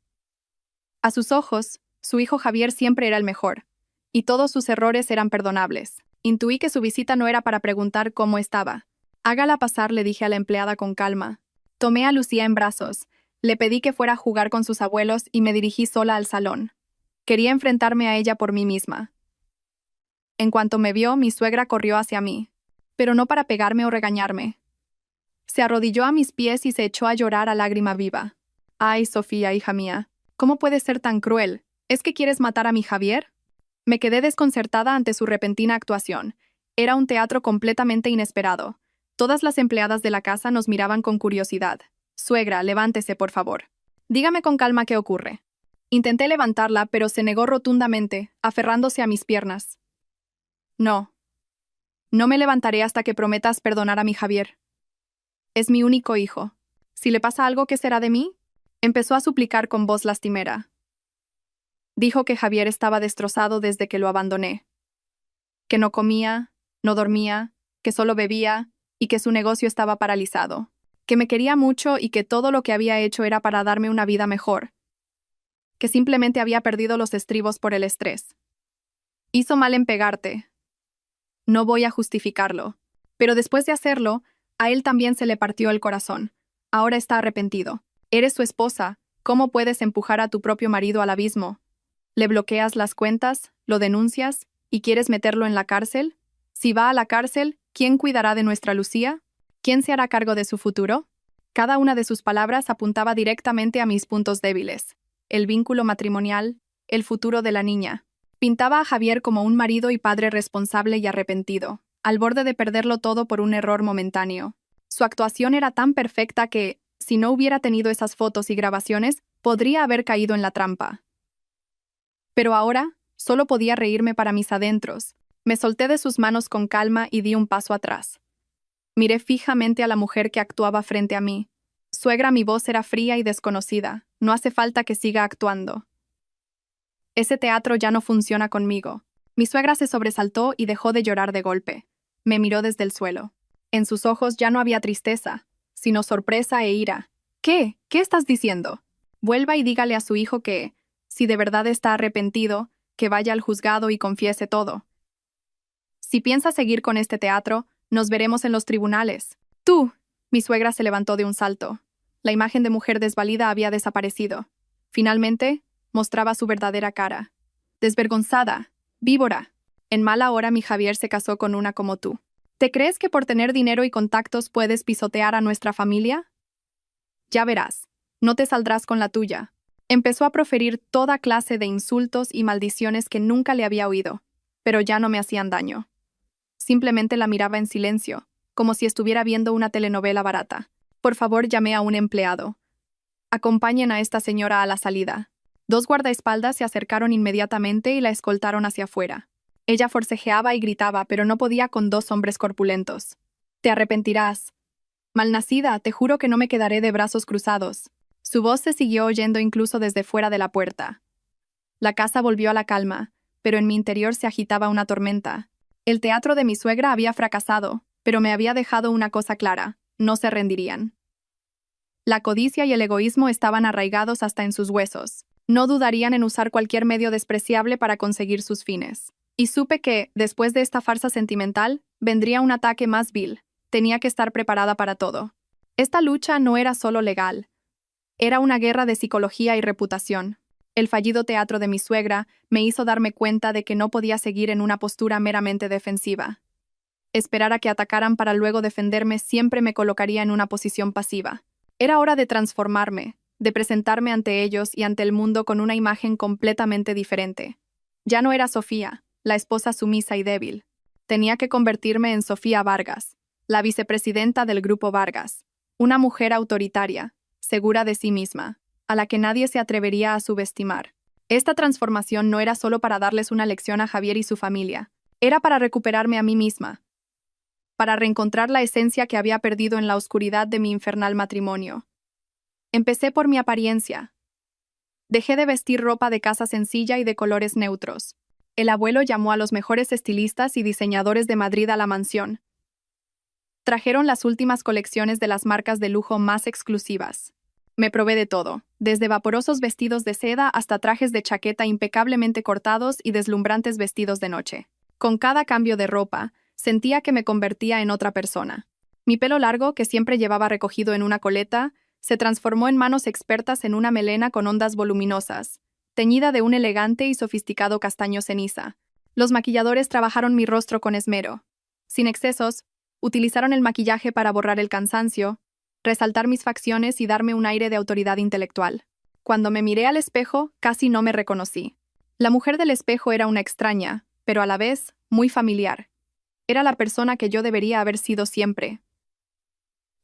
A sus ojos, su hijo Javier siempre era el mejor, y todos sus errores eran perdonables. Intuí que su visita no era para preguntar cómo estaba. Hágala pasar, le dije a la empleada con calma. Tomé a Lucía en brazos, le pedí que fuera a jugar con sus abuelos y me dirigí sola al salón. Quería enfrentarme a ella por mí misma. En cuanto me vio, mi suegra corrió hacia mí, pero no para pegarme o regañarme. Se arrodilló a mis pies y se echó a llorar a lágrima viva. Ay, Sofía, hija mía, ¿cómo puedes ser tan cruel? ¿Es que quieres matar a mi Javier? Me quedé desconcertada ante su repentina actuación. Era un teatro completamente inesperado. Todas las empleadas de la casa nos miraban con curiosidad. Suegra, levántese, por favor. Dígame con calma qué ocurre. Intenté levantarla, pero se negó rotundamente, aferrándose a mis piernas. No. No me levantaré hasta que prometas perdonar a mi Javier. Es mi único hijo. Si le pasa algo, ¿qué será de mí? Empezó a suplicar con voz lastimera. Dijo que Javier estaba destrozado desde que lo abandoné. Que no comía, no dormía, que solo bebía y que su negocio estaba paralizado. Que me quería mucho y que todo lo que había hecho era para darme una vida mejor. Que simplemente había perdido los estribos por el estrés. Hizo mal en pegarte. No voy a justificarlo. Pero después de hacerlo, a él también se le partió el corazón. Ahora está arrepentido. Eres su esposa. ¿Cómo puedes empujar a tu propio marido al abismo? ¿Le bloqueas las cuentas? ¿Lo denuncias? ¿Y quieres meterlo en la cárcel? Si va a la cárcel, ¿quién cuidará de nuestra Lucía? ¿Quién se hará cargo de su futuro? Cada una de sus palabras apuntaba directamente a mis puntos débiles. El vínculo matrimonial, el futuro de la niña. Pintaba a Javier como un marido y padre responsable y arrepentido, al borde de perderlo todo por un error momentáneo. Su actuación era tan perfecta que, si no hubiera tenido esas fotos y grabaciones, podría haber caído en la trampa. Pero ahora, solo podía reírme para mis adentros. Me solté de sus manos con calma y di un paso atrás. Miré fijamente a la mujer que actuaba frente a mí. Suegra, mi voz era fría y desconocida. No hace falta que siga actuando. Ese teatro ya no funciona conmigo. Mi suegra se sobresaltó y dejó de llorar de golpe. Me miró desde el suelo. En sus ojos ya no había tristeza, sino sorpresa e ira. ¿Qué? ¿Qué estás diciendo? Vuelva y dígale a su hijo que, si de verdad está arrepentido, que vaya al juzgado y confiese todo. Si piensa seguir con este teatro, nos veremos en los tribunales. ¡Tú! Mi suegra se levantó de un salto. La imagen de mujer desvalida había desaparecido. Finalmente, mostraba su verdadera cara. Desvergonzada. Víbora. En mala hora mi Javier se casó con una como tú. ¿Te crees que por tener dinero y contactos puedes pisotear a nuestra familia? Ya verás. No te saldrás con la tuya. Empezó a proferir toda clase de insultos y maldiciones que nunca le había oído, pero ya no me hacían daño. Simplemente la miraba en silencio, como si estuviera viendo una telenovela barata. Por favor, llamé a un empleado. Acompañen a esta señora a la salida. 2 guardaespaldas se acercaron inmediatamente y la escoltaron hacia afuera. Ella forcejeaba y gritaba, pero no podía con 2 hombres corpulentos. Te arrepentirás. Malnacida, te juro que no me quedaré de brazos cruzados. Su voz se siguió oyendo incluso desde fuera de la puerta. La casa volvió a la calma, pero en mi interior se agitaba una tormenta. El teatro de mi suegra había fracasado, pero me había dejado una cosa clara: no se rendirían. La codicia y el egoísmo estaban arraigados hasta en sus huesos. No dudarían en usar cualquier medio despreciable para conseguir sus fines. Y supe que, después de esta farsa sentimental, vendría un ataque más vil. Tenía que estar preparada para todo. Esta lucha no era solo legal. Era una guerra de psicología y reputación. El fallido teatro de mi suegra me hizo darme cuenta de que no podía seguir en una postura meramente defensiva. Esperar a que atacaran para luego defenderme siempre me colocaría en una posición pasiva. Era hora de transformarme, de presentarme ante ellos y ante el mundo con una imagen completamente diferente. Ya no era Sofía, la esposa sumisa y débil. Tenía que convertirme en Sofía Vargas, la vicepresidenta del Grupo Vargas, una mujer autoritaria, segura de sí misma, a la que nadie se atrevería a subestimar. Esta transformación no era solo para darles una lección a Javier y su familia, era para recuperarme a mí misma, para reencontrar la esencia que había perdido en la oscuridad de mi infernal matrimonio. Empecé por mi apariencia. Dejé de vestir ropa de casa sencilla y de colores neutros. El abuelo llamó a los mejores estilistas y diseñadores de Madrid a la mansión. Trajeron las últimas colecciones de las marcas de lujo más exclusivas. Me probé de todo, desde vaporosos vestidos de seda hasta trajes de chaqueta impecablemente cortados y deslumbrantes vestidos de noche. Con cada cambio de ropa, sentía que me convertía en otra persona. Mi pelo largo, que siempre llevaba recogido en una coleta, se transformó en manos expertas en una melena con ondas voluminosas, teñida de un elegante y sofisticado castaño ceniza. Los maquilladores trabajaron mi rostro con esmero. Sin excesos, utilizaron el maquillaje para borrar el cansancio, resaltar mis facciones y darme un aire de autoridad intelectual. Cuando me miré al espejo, casi no me reconocí. La mujer del espejo era una extraña, pero a la vez, muy familiar. Era la persona que yo debería haber sido siempre.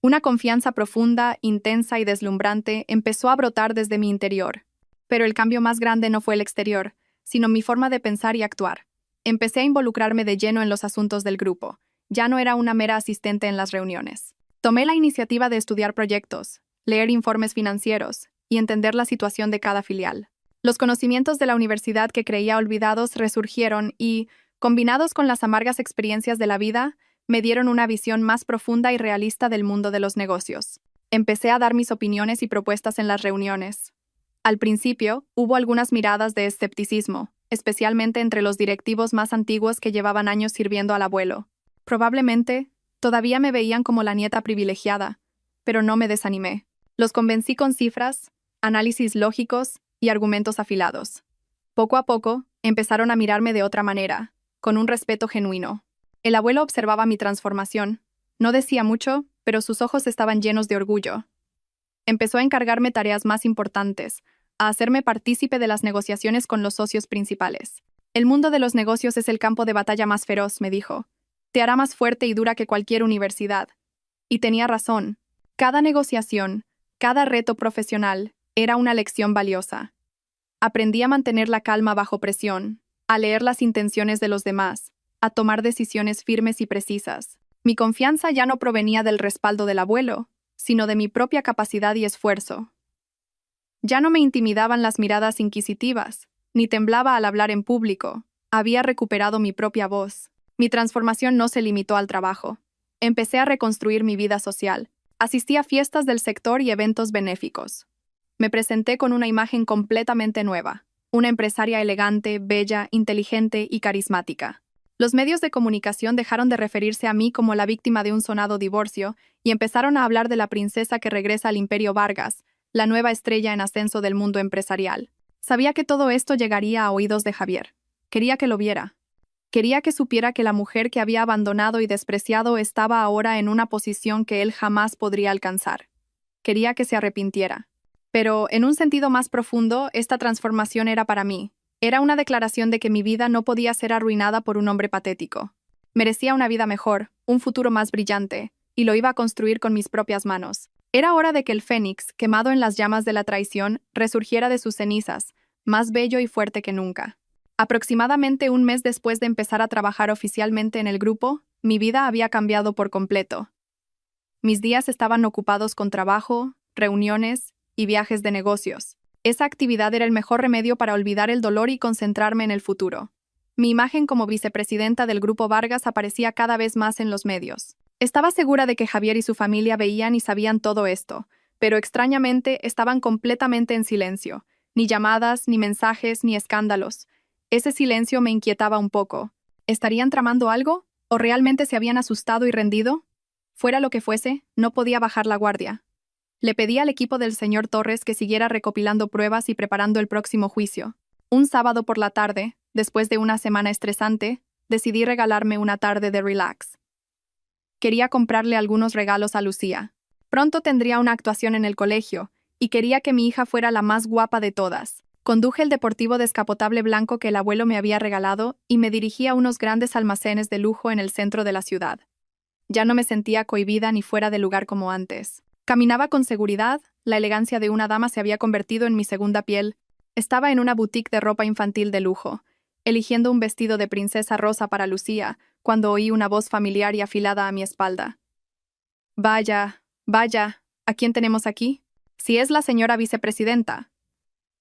Una confianza profunda, intensa y deslumbrante empezó a brotar desde mi interior. Pero el cambio más grande no fue el exterior, sino mi forma de pensar y actuar. Empecé a involucrarme de lleno en los asuntos del grupo. Ya no era una mera asistente en las reuniones. Tomé la iniciativa de estudiar proyectos, leer informes financieros y entender la situación de cada filial. Los conocimientos de la universidad que creía olvidados resurgieron y, combinados con las amargas experiencias de la vida, me dieron una visión más profunda y realista del mundo de los negocios. Empecé a dar mis opiniones y propuestas en las reuniones. Al principio, hubo algunas miradas de escepticismo, especialmente entre los directivos más antiguos que llevaban años sirviendo al abuelo. Probablemente, Todavía me veían como la nieta privilegiada, pero no me desanimé. Los convencí con cifras, análisis lógicos y argumentos afilados. Poco a poco, empezaron a mirarme de otra manera, con un respeto genuino. El abuelo observaba mi transformación. No decía mucho, pero sus ojos estaban llenos de orgullo. Empezó a encargarme tareas más importantes, a hacerme partícipe de las negociaciones con los socios principales. El mundo de los negocios es el campo de batalla más feroz, me dijo. Te hará más fuerte y dura que cualquier universidad. Y tenía razón. Cada negociación, cada reto profesional, era una lección valiosa. Aprendí a mantener la calma bajo presión, a leer las intenciones de los demás, a tomar decisiones firmes y precisas. Mi confianza ya no provenía del respaldo del abuelo, sino de mi propia capacidad y esfuerzo. Ya no me intimidaban las miradas inquisitivas, ni temblaba al hablar en público. Había recuperado mi propia voz. Mi transformación no se limitó al trabajo. Empecé a reconstruir mi vida social. Asistí a fiestas del sector y eventos benéficos. Me presenté con una imagen completamente nueva, una empresaria elegante, bella, inteligente y carismática. Los medios de comunicación dejaron de referirse a mí como la víctima de un sonado divorcio y empezaron a hablar de la princesa que regresa al Imperio Vargas, la nueva estrella en ascenso del mundo empresarial. Sabía que todo esto llegaría a oídos de Javier. Quería que lo viera. Quería que supiera que la mujer que había abandonado y despreciado estaba ahora en una posición que él jamás podría alcanzar. Quería que se arrepintiera. Pero, en un sentido más profundo, esta transformación era para mí. Era una declaración de que mi vida no podía ser arruinada por un hombre patético. Merecía una vida mejor, un futuro más brillante, y lo iba a construir con mis propias manos. Era hora de que el fénix, quemado en las llamas de la traición, resurgiera de sus cenizas, más bello y fuerte que nunca. Aproximadamente un mes después de empezar a trabajar oficialmente en el grupo, mi vida había cambiado por completo. Mis días estaban ocupados con trabajo, reuniones y viajes de negocios. Esa actividad era el mejor remedio para olvidar el dolor y concentrarme en el futuro. Mi imagen como vicepresidenta del Grupo Vargas aparecía cada vez más en los medios. Estaba segura de que Javier y su familia veían y sabían todo esto, pero extrañamente estaban completamente en silencio. Ni llamadas, ni mensajes, ni escándalos. Ese silencio me inquietaba un poco. ¿Estarían tramando algo? ¿O realmente se habían asustado y rendido? Fuera lo que fuese, no podía bajar la guardia. Le pedí al equipo del señor Torres que siguiera recopilando pruebas y preparando el próximo juicio. Un sábado por la tarde, después de una semana estresante, decidí regalarme una tarde de relax. Quería comprarle algunos regalos a Lucía. Pronto tendría una actuación en el colegio, y quería que mi hija fuera la más guapa de todas. Conduje el deportivo descapotable blanco que el abuelo me había regalado y me dirigí a unos grandes almacenes de lujo en el centro de la ciudad. Ya no me sentía cohibida ni fuera de lugar como antes. Caminaba con seguridad, la elegancia de una dama se había convertido en mi segunda piel. Estaba en una boutique de ropa infantil de lujo, eligiendo un vestido de princesa rosa para Lucía, cuando oí una voz familiar y afilada a mi espalda. Vaya, vaya, ¿a quién tenemos aquí? Si es la señora vicepresidenta.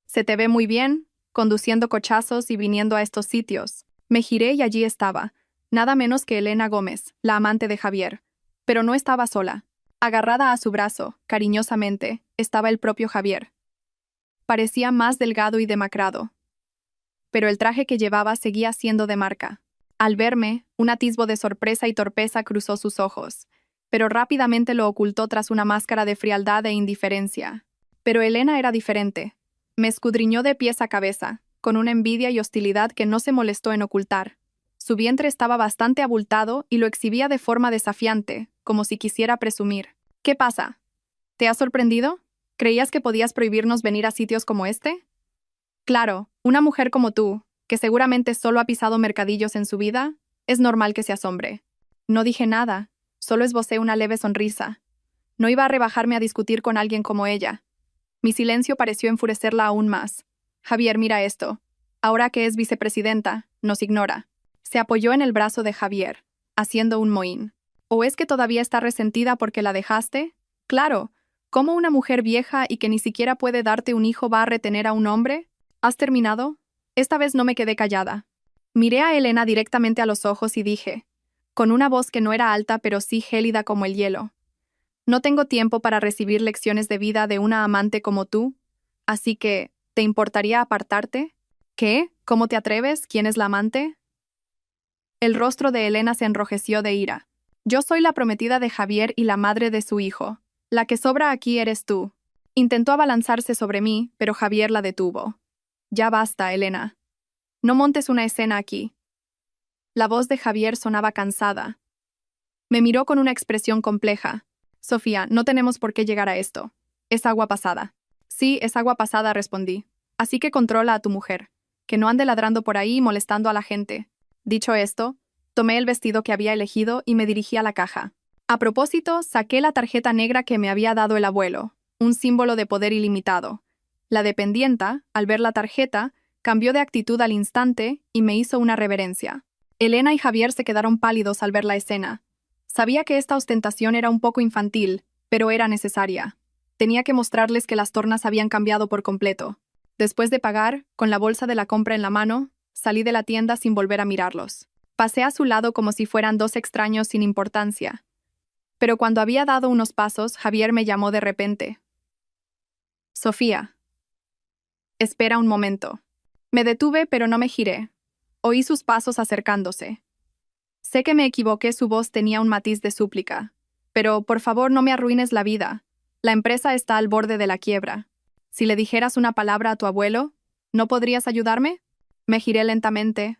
Se te ve muy bien, conduciendo cochazos y viniendo a estos sitios. Me giré y allí estaba, nada menos que Elena Gómez, la amante de Javier. Pero no estaba sola. Agarrada a su brazo, cariñosamente, estaba el propio Javier. Parecía más delgado y demacrado. Pero el traje que llevaba seguía siendo de marca. Al verme, un atisbo de sorpresa y torpeza cruzó sus ojos, pero rápidamente lo ocultó tras una máscara de frialdad e indiferencia. Pero Elena era diferente. Me escudriñó de pies a cabeza, con una envidia y hostilidad que no se molestó en ocultar. Su vientre estaba bastante abultado y lo exhibía de forma desafiante, como si quisiera presumir. ¿Qué pasa? ¿Te has sorprendido? ¿Creías que podías prohibirnos venir a sitios como este? Claro, una mujer como tú, que seguramente solo ha pisado mercadillos en su vida, es normal que se asombre. No dije nada, solo esbocé una leve sonrisa. No iba a rebajarme a discutir con alguien como ella. Mi silencio pareció enfurecerla aún más. Javier, mira esto. Ahora que es vicepresidenta, nos ignora. Se apoyó en el brazo de Javier, haciendo un mohín. ¿O es que todavía está resentida porque la dejaste? Claro, ¿cómo una mujer vieja y que ni siquiera puede darte un hijo va a retener a un hombre? ¿Has terminado? Esta vez no me quedé callada. Miré a Elena directamente a los ojos y dije, con una voz que no era alta pero sí gélida como el hielo. No tengo tiempo para recibir lecciones de vida de una amante como tú, así que, ¿te importaría apartarte? ¿Qué? ¿Cómo te atreves? ¿Quién es la amante? El rostro de Elena se enrojeció de ira. Yo soy la prometida de Javier y la madre de su hijo. La que sobra aquí eres tú. Intentó abalanzarse sobre mí, pero Javier la detuvo. Ya basta, Elena. No montes una escena aquí. La voz de Javier sonaba cansada. Me miró con una expresión compleja. Sofía, no tenemos por qué llegar a esto. Es agua pasada. Sí, es agua pasada, respondí. Así que controla a tu mujer. Que no ande ladrando por ahí y molestando a la gente. Dicho esto, tomé el vestido que había elegido y me dirigí a la caja. A propósito, saqué la tarjeta negra que me había dado el abuelo, un símbolo de poder ilimitado. La dependienta, al ver la tarjeta, cambió de actitud al instante y me hizo una reverencia. Elena y Javier se quedaron pálidos al ver la escena. Sabía que esta ostentación era un poco infantil, pero era necesaria. Tenía que mostrarles que las tornas habían cambiado por completo. Después de pagar, con la bolsa de la compra en la mano, salí de la tienda sin volver a mirarlos. Pasé a su lado como si fueran dos extraños sin importancia. Pero cuando había dado unos pasos, Javier me llamó de repente. Sofía. Espera un momento. Me detuve, pero no me giré. Oí sus pasos acercándose. Sé que me equivoqué, su voz tenía un matiz de súplica. Pero, por favor, no me arruines la vida. La empresa está al borde de la quiebra. Si le dijeras una palabra a tu abuelo, ¿no podrías ayudarme? Me giré lentamente.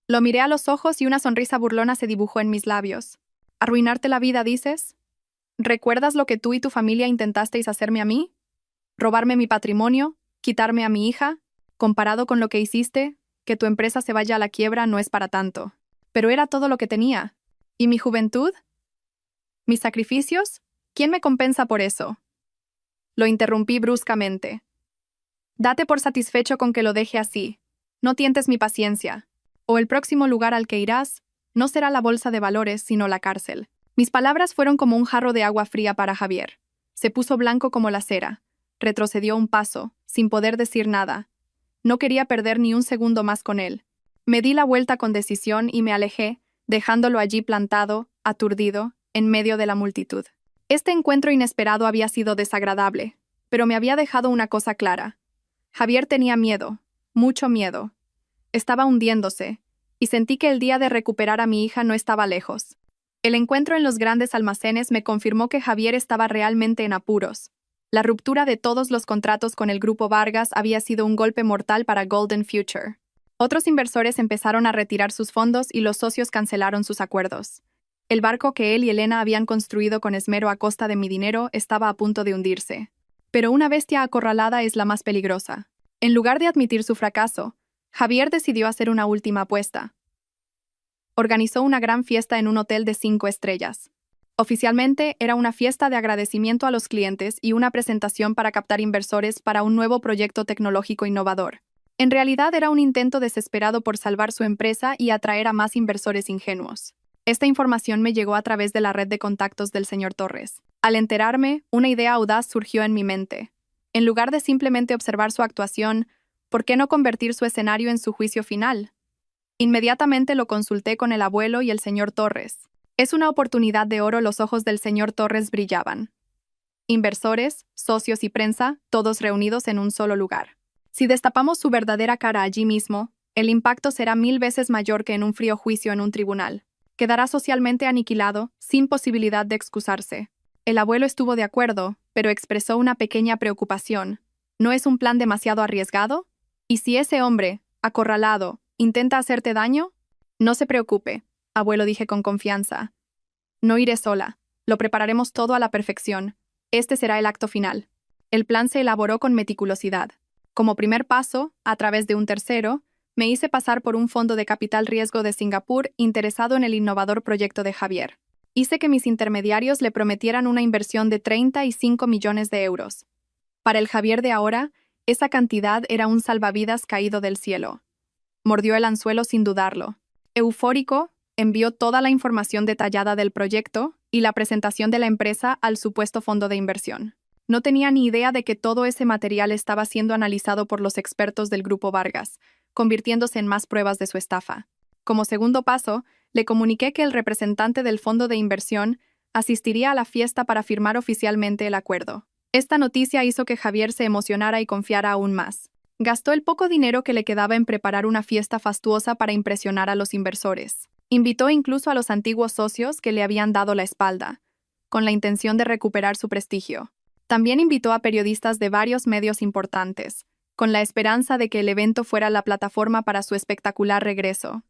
Lo miré a los ojos y una sonrisa burlona se dibujó en mis labios. ¿Arruinarte la vida, dices? ¿Recuerdas lo que tú y tu familia intentasteis hacerme a mí? ¿Robarme mi patrimonio? ¿Quitarme a mi hija? Comparado con lo que hiciste, que tu empresa se vaya a la quiebra no es para tanto. Pero era todo lo que tenía. ¿Y mi juventud? ¿Mis sacrificios? ¿Quién me compensa por eso? Lo interrumpí bruscamente. Date por satisfecho con que lo deje así. No tientes mi paciencia. O el próximo lugar al que irás no será la bolsa de valores, sino la cárcel. Mis palabras fueron como un jarro de agua fría para Javier. Se puso blanco como la cera. Retrocedió un paso, sin poder decir nada. No quería perder ni un segundo más con él. Me di la vuelta con decisión y me alejé, dejándolo allí plantado, aturdido, en medio de la multitud. Este encuentro inesperado había sido desagradable, pero me había dejado una cosa clara. Javier tenía miedo, mucho miedo. Estaba hundiéndose, y sentí que el día de recuperar a mi hija no estaba lejos. El encuentro en los grandes almacenes me confirmó que Javier estaba realmente en apuros. La ruptura de todos los contratos con el Grupo Vargas había sido un golpe mortal para Golden Future. Otros inversores empezaron a retirar sus fondos y los socios cancelaron sus acuerdos. El barco que él y Elena habían construido con esmero a costa de mi dinero estaba a punto de hundirse. Pero una bestia acorralada es la más peligrosa. En lugar de admitir su fracaso, Javier decidió hacer una última apuesta. Organizó una gran fiesta en un hotel de 5 estrellas. Oficialmente, era una fiesta de agradecimiento a los clientes y una presentación para captar inversores para un nuevo proyecto tecnológico innovador. En realidad, era un intento desesperado por salvar su empresa y atraer a más inversores ingenuos. Esta información me llegó a través de la red de contactos del señor Torres. Al enterarme, una idea audaz surgió en mi mente. En lugar de simplemente observar su actuación, ¿por qué no convertir su escenario en su juicio final? Inmediatamente lo consulté con el abuelo y el señor Torres. Es una oportunidad de oro, los ojos del señor Torres brillaban. Inversores, socios y prensa, todos reunidos en un solo lugar. Si destapamos su verdadera cara allí mismo, el impacto será 1000 veces mayor que en un frío juicio en un tribunal. Quedará socialmente aniquilado, sin posibilidad de excusarse. El abuelo estuvo de acuerdo, pero expresó una pequeña preocupación. ¿No es un plan demasiado arriesgado? ¿Y si ese hombre, acorralado, intenta hacerte daño? No se preocupe, abuelo, dije con confianza. No iré sola. Lo prepararemos todo a la perfección. Este será el acto final. El plan se elaboró con meticulosidad. Como primer paso, a través de un tercero, me hice pasar por un fondo de capital riesgo de Singapur interesado en el innovador proyecto de Javier. Hice que mis intermediarios le prometieran una inversión de 35 millones de euros. Para el Javier de ahora, esa cantidad era un salvavidas caído del cielo. Mordió el anzuelo sin dudarlo. Eufórico, envió toda la información detallada del proyecto y la presentación de la empresa al supuesto fondo de inversión. No tenía ni idea de que todo ese material estaba siendo analizado por los expertos del Grupo Vargas, convirtiéndose en más pruebas de su estafa. Como segundo paso, le comuniqué que el representante del fondo de inversión asistiría a la fiesta para firmar oficialmente el acuerdo. Esta noticia hizo que Javier se emocionara y confiara aún más. Gastó el poco dinero que le quedaba en preparar una fiesta fastuosa para impresionar a los inversores. Invitó incluso a los antiguos socios que le habían dado la espalda, con la intención de recuperar su prestigio. También invitó a periodistas de varios medios importantes, con la esperanza de que el evento fuera la plataforma para su espectacular regreso.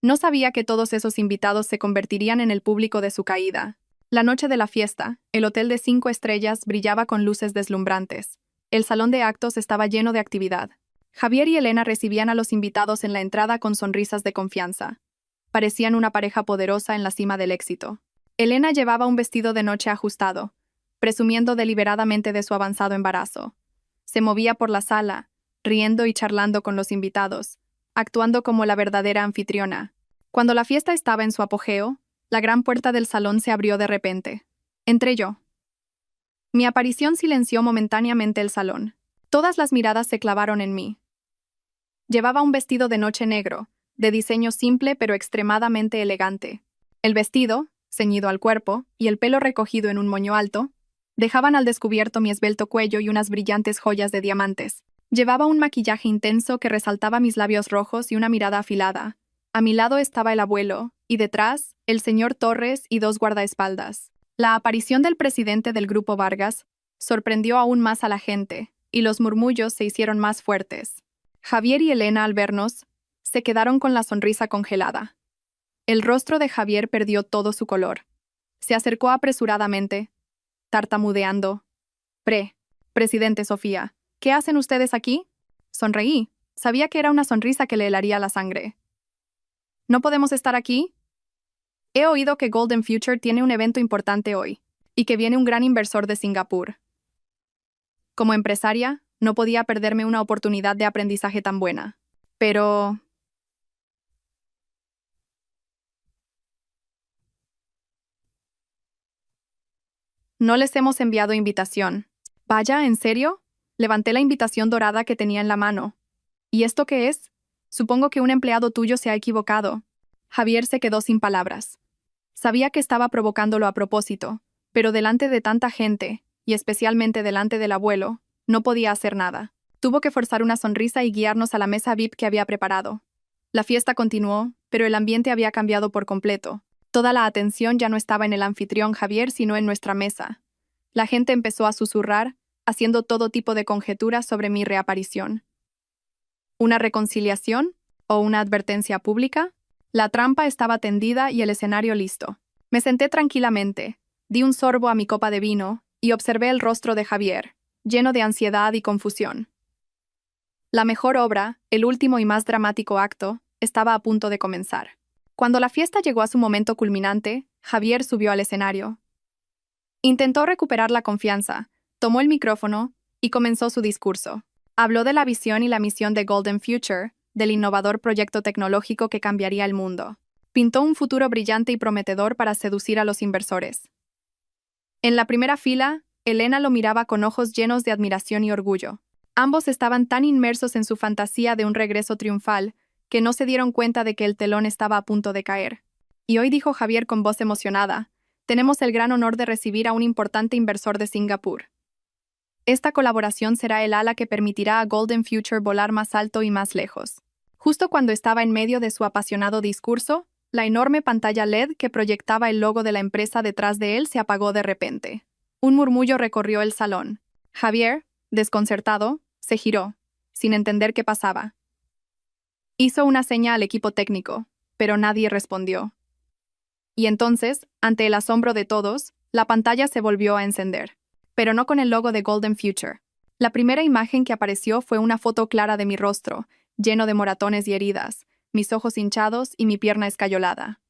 No sabía que todos esos invitados se convertirían en el público de su caída. La noche de la fiesta, el hotel de 5 estrellas brillaba con luces deslumbrantes. El salón de actos estaba lleno de actividad. Javier y Elena recibían a los invitados en la entrada con sonrisas de confianza. Parecían una pareja poderosa en la cima del éxito. Elena llevaba un vestido de noche ajustado, presumiendo deliberadamente de su avanzado embarazo. Se movía por la sala, riendo y charlando con los invitados, actuando como la verdadera anfitriona. Cuando la fiesta estaba en su apogeo, la gran puerta del salón se abrió de repente. Entré yo. Mi aparición silenció momentáneamente el salón. Todas las miradas se clavaron en mí. Llevaba un vestido de noche negro, de diseño simple pero extremadamente elegante. El vestido, ceñido al cuerpo, y el pelo recogido en un moño alto, dejaban al descubierto mi esbelto cuello y unas brillantes joyas de diamantes. Llevaba un maquillaje intenso que resaltaba mis labios rojos y una mirada afilada. A mi lado estaba el abuelo, y detrás, el señor Torres y 2 guardaespaldas. La aparición del presidente del Grupo Vargas sorprendió aún más a la gente, y los murmullos se hicieron más fuertes. Javier y Elena, al vernos, se quedaron con la sonrisa congelada. El rostro de Javier perdió todo su color. Se acercó apresuradamente, tartamudeando. Presidente Sofía, ¿qué hacen ustedes aquí? Sonreí. Sabía que era una sonrisa que le helaría la sangre. ¿No podemos estar aquí? He oído que Golden Future tiene un evento importante hoy, y que viene un gran inversor de Singapur. Como empresaria, no podía perderme una oportunidad de aprendizaje tan buena. Pero... no les hemos enviado invitación. Vaya, ¿en serio? Levanté la invitación dorada que tenía en la mano. ¿Y esto qué es? Supongo que un empleado tuyo se ha equivocado. Javier se quedó sin palabras. Sabía que estaba provocándolo a propósito, pero delante de tanta gente, y especialmente delante del abuelo, no podía hacer nada. Tuvo que forzar una sonrisa y guiarnos a la mesa VIP que había preparado. La fiesta continuó, pero el ambiente había cambiado por completo. Toda la atención ya no estaba en el anfitrión Javier, sino en nuestra mesa. La gente empezó a susurrar, haciendo todo tipo de conjeturas sobre mi reaparición. ¿Una reconciliación? ¿O una advertencia pública? La trampa estaba tendida y el escenario listo. Me senté tranquilamente, di un sorbo a mi copa de vino y observé el rostro de Javier, lleno de ansiedad y confusión. La mejor obra, el último y más dramático acto, estaba a punto de comenzar. Cuando la fiesta llegó a su momento culminante, Javier subió al escenario. Intentó recuperar la confianza, tomó el micrófono y comenzó su discurso. Habló de la visión y la misión de Golden Future, del innovador proyecto tecnológico que cambiaría el mundo. Pintó un futuro brillante y prometedor para seducir a los inversores. En la primera fila, Elena lo miraba con ojos llenos de admiración y orgullo. Ambos estaban tan inmersos en su fantasía de un regreso triunfal que no se dieron cuenta de que el telón estaba a punto de caer. Y hoy dijo Javier con voz emocionada, tenemos el gran honor de recibir a un importante inversor de Singapur. Esta colaboración será el ala que permitirá a Golden Future volar más alto y más lejos. Justo cuando estaba en medio de su apasionado discurso, la enorme pantalla LED que proyectaba el logo de la empresa detrás de él se apagó de repente. Un murmullo recorrió el salón. Javier, desconcertado, se giró, sin entender qué pasaba. Hizo una seña al equipo técnico, pero nadie respondió. Y entonces, ante el asombro de todos, la pantalla se volvió a encender, pero no con el logo de Golden Future. La primera imagen que apareció fue una foto clara de mi rostro, lleno de moratones y heridas, mis ojos hinchados y mi pierna escayolada.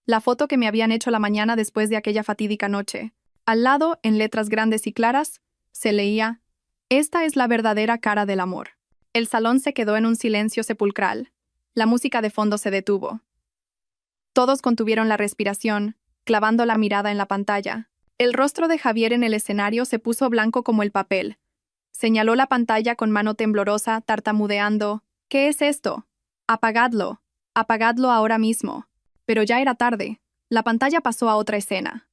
La foto que me habían hecho la mañana después de aquella fatídica noche. Al lado, en letras grandes y claras, se leía: «Esta es la verdadera cara del amor». El salón se quedó en un silencio sepulcral. La música de fondo se detuvo. Todos contuvieron la respiración, clavando la mirada en la pantalla. El rostro de Javier en el escenario se puso blanco como el papel. Señaló la pantalla con mano temblorosa, tartamudeando: «¿Qué es esto? Apagadlo. Apagadlo ahora mismo». Pero ya era tarde. La pantalla pasó a otra escena.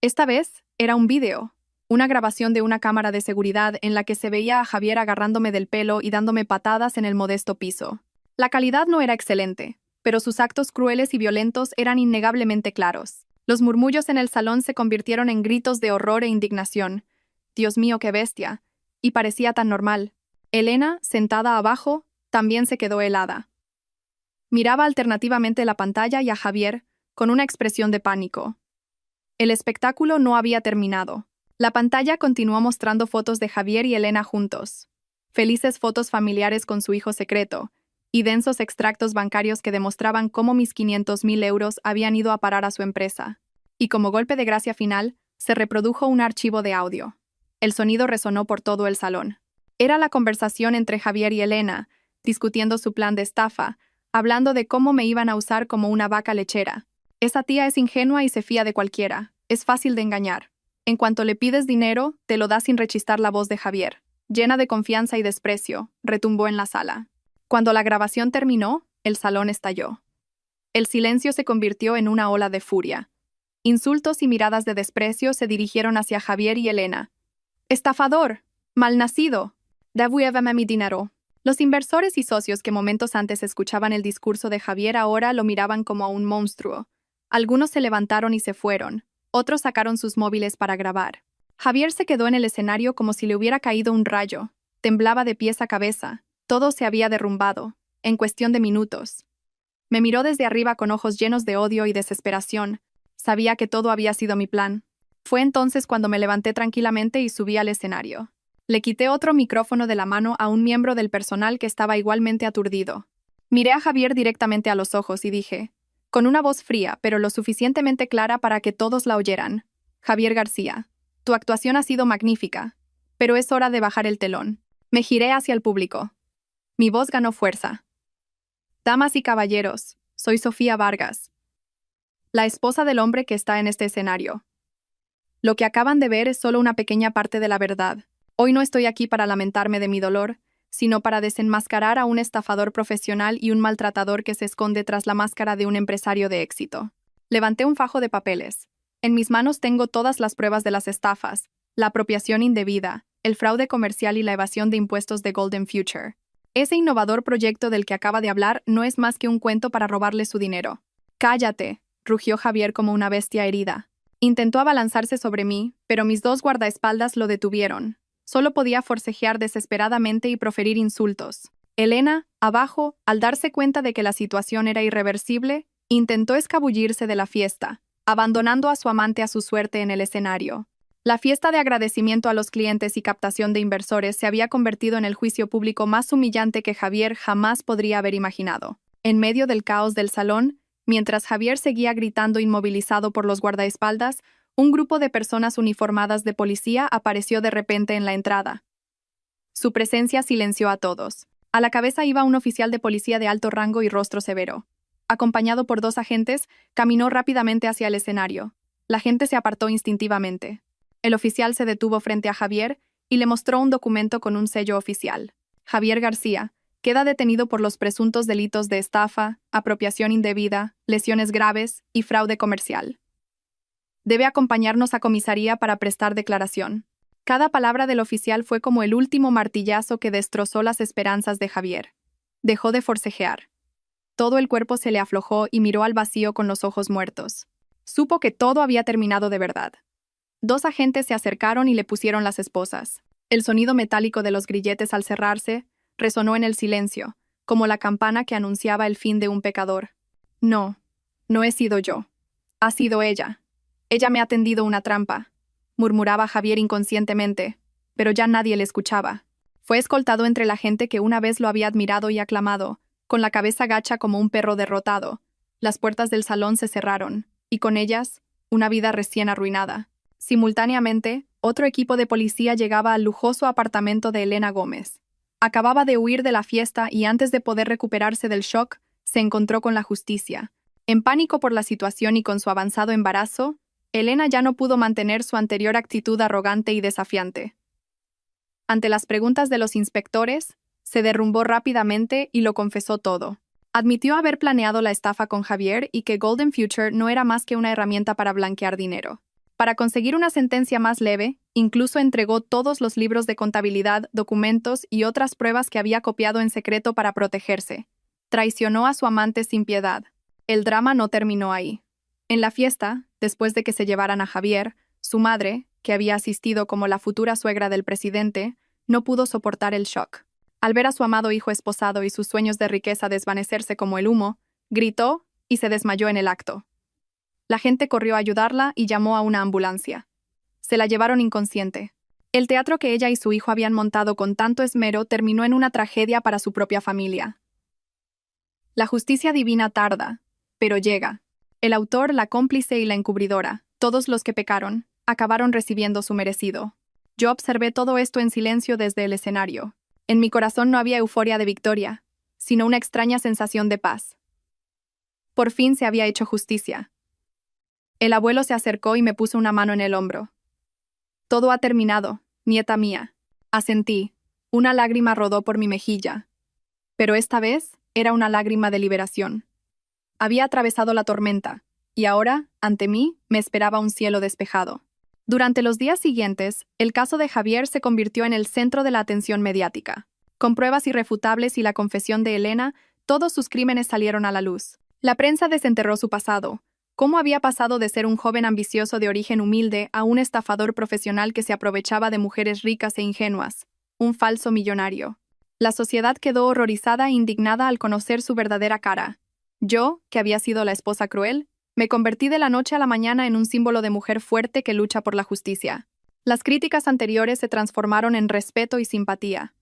Esta vez era un vídeo. Una grabación de una cámara de seguridad en la que se veía a Javier agarrándome del pelo y dándome patadas en el modesto piso. La calidad no era excelente, pero sus actos crueles y violentos eran innegablemente claros. Los murmullos en el salón se convirtieron en gritos de horror e indignación. Dios mío, qué bestia. Y parecía tan normal. Elena, sentada abajo, también se quedó helada. Miraba alternativamente la pantalla y a Javier, con una expresión de pánico. El espectáculo no había terminado. La pantalla continuó mostrando fotos de Javier y Elena juntos. Felices fotos familiares con su hijo secreto, y densos extractos bancarios que demostraban cómo mis 500.000 euros habían ido a parar a su empresa. Y como golpe de gracia final, se reprodujo un archivo de audio. El sonido resonó por todo el salón. Era la conversación entre Javier y Elena, discutiendo su plan de estafa, hablando de cómo me iban a usar como una vaca lechera. Esa tía es ingenua y se fía de cualquiera. Es fácil de engañar. En cuanto le pides dinero, te lo da sin rechistar la voz de Javier. Llena de confianza y desprecio, retumbó en la sala. Cuando la grabación terminó, el salón estalló. El silencio se convirtió en una ola de furia. Insultos y miradas de desprecio se dirigieron hacia Javier y Elena. ¡Estafador! ¡Malnacido! ¡Devuélveme mi dinero! Los inversores y socios que momentos antes escuchaban el discurso de Javier ahora lo miraban como a un monstruo. Algunos se levantaron y se fueron. Otros sacaron sus móviles para grabar. Javier se quedó en el escenario como si le hubiera caído un rayo. Temblaba de pies a cabeza. Todo se había derrumbado, en cuestión de minutos. Me miró desde arriba con ojos llenos de odio y desesperación. Sabía que todo había sido mi plan. Fue entonces cuando me levanté tranquilamente y subí al escenario. Le quité otro micrófono de la mano a un miembro del personal que estaba igualmente aturdido. Miré a Javier directamente a los ojos y dije, con una voz fría, pero lo suficientemente clara para que todos la oyeran: Javier García, tu actuación ha sido magnífica, pero es hora de bajar el telón. Me giré hacia el público. Mi voz ganó fuerza. Damas y caballeros, soy Sofía Vargas, la esposa del hombre que está en este escenario. Lo que acaban de ver es solo una pequeña parte de la verdad. Hoy no estoy aquí para lamentarme de mi dolor, sino para desenmascarar a un estafador profesional y un maltratador que se esconde tras la máscara de un empresario de éxito. Levanté un fajo de papeles. En mis manos tengo todas las pruebas de las estafas, la apropiación indebida, el fraude comercial y la evasión de impuestos de Golden Future. Ese innovador proyecto del que acaba de hablar no es más que un cuento para robarle su dinero. «Cállate», rugió Javier como una bestia herida. Intentó abalanzarse sobre mí, pero mis dos guardaespaldas lo detuvieron. Solo podía forcejear desesperadamente y proferir insultos. Elena, abajo, al darse cuenta de que la situación era irreversible, intentó escabullirse de la fiesta, abandonando a su amante a su suerte en el escenario. La fiesta de agradecimiento a los clientes y captación de inversores se había convertido en el juicio público más humillante que Javier jamás podría haber imaginado. En medio del caos del salón, mientras Javier seguía gritando inmovilizado por los guardaespaldas, un grupo de personas uniformadas de policía apareció de repente en la entrada. Su presencia silenció a todos. A la cabeza iba un oficial de policía de alto rango y rostro severo. Acompañado por dos agentes, caminó rápidamente hacia el escenario. La gente se apartó instintivamente. El oficial se detuvo frente a Javier y le mostró un documento con un sello oficial. Javier García queda detenido por los presuntos delitos de estafa, apropiación indebida, lesiones graves y fraude comercial. Debe acompañarnos a comisaría para prestar declaración. Cada palabra del oficial fue como el último martillazo que destrozó las esperanzas de Javier. Dejó de forcejear. Todo el cuerpo se le aflojó y miró al vacío con los ojos muertos. Supo que todo había terminado de verdad. Dos agentes se acercaron y le pusieron las esposas. El sonido metálico de los grilletes al cerrarse resonó en el silencio, como la campana que anunciaba el fin de un pecador. No, no he sido yo. Ha sido ella. Ella me ha tendido una trampa, murmuraba Javier inconscientemente, pero ya nadie le escuchaba. Fue escoltado entre la gente que una vez lo había admirado y aclamado, con la cabeza gacha como un perro derrotado. Las puertas del salón se cerraron, y con ellas, una vida recién arruinada. Simultáneamente, otro equipo de policía llegaba al lujoso apartamento de Elena Gómez. Acababa de huir de la fiesta y antes de poder recuperarse del shock, se encontró con la justicia. En pánico por la situación y con su avanzado embarazo, Elena ya no pudo mantener su anterior actitud arrogante y desafiante. Ante las preguntas de los inspectores, se derrumbó rápidamente y lo confesó todo. Admitió haber planeado la estafa con Javier y que Golden Future no era más que una herramienta para blanquear dinero. Para conseguir una sentencia más leve, incluso entregó todos los libros de contabilidad, documentos y otras pruebas que había copiado en secreto para protegerse. Traicionó a su amante sin piedad. El drama no terminó ahí. En la fiesta, después de que se llevaran a Javier, su madre, que había asistido como la futura suegra del presidente, no pudo soportar el shock. Al ver a su amado hijo esposado y sus sueños de riqueza desvanecerse como el humo, gritó y se desmayó en el acto. La gente corrió a ayudarla y llamó a una ambulancia. Se la llevaron inconsciente. El teatro que ella y su hijo habían montado con tanto esmero terminó en una tragedia para su propia familia. La justicia divina tarda, pero llega. El autor, la cómplice y la encubridora, todos los que pecaron, acabaron recibiendo su merecido. Yo observé todo esto en silencio desde el escenario. En mi corazón no había euforia de victoria, sino una extraña sensación de paz. Por fin se había hecho justicia. El abuelo se acercó y me puso una mano en el hombro. Todo ha terminado, nieta mía. Asentí. Una lágrima rodó por mi mejilla. Pero esta vez era una lágrima de liberación. Había atravesado la tormenta, y ahora, ante mí, me esperaba un cielo despejado. Durante los días siguientes, el caso de Javier se convirtió en el centro de la atención mediática. Con pruebas irrefutables y la confesión de Elena, todos sus crímenes salieron a la luz. La prensa desenterró su pasado. ¿Cómo había pasado de ser un joven ambicioso de origen humilde a un estafador profesional que se aprovechaba de mujeres ricas e ingenuas? Un falso millonario. La sociedad quedó horrorizada e indignada al conocer su verdadera cara. Yo, que había sido la esposa cruel, me convertí de la noche a la mañana en un símbolo de mujer fuerte que lucha por la justicia. Las críticas anteriores se transformaron en respeto y simpatía.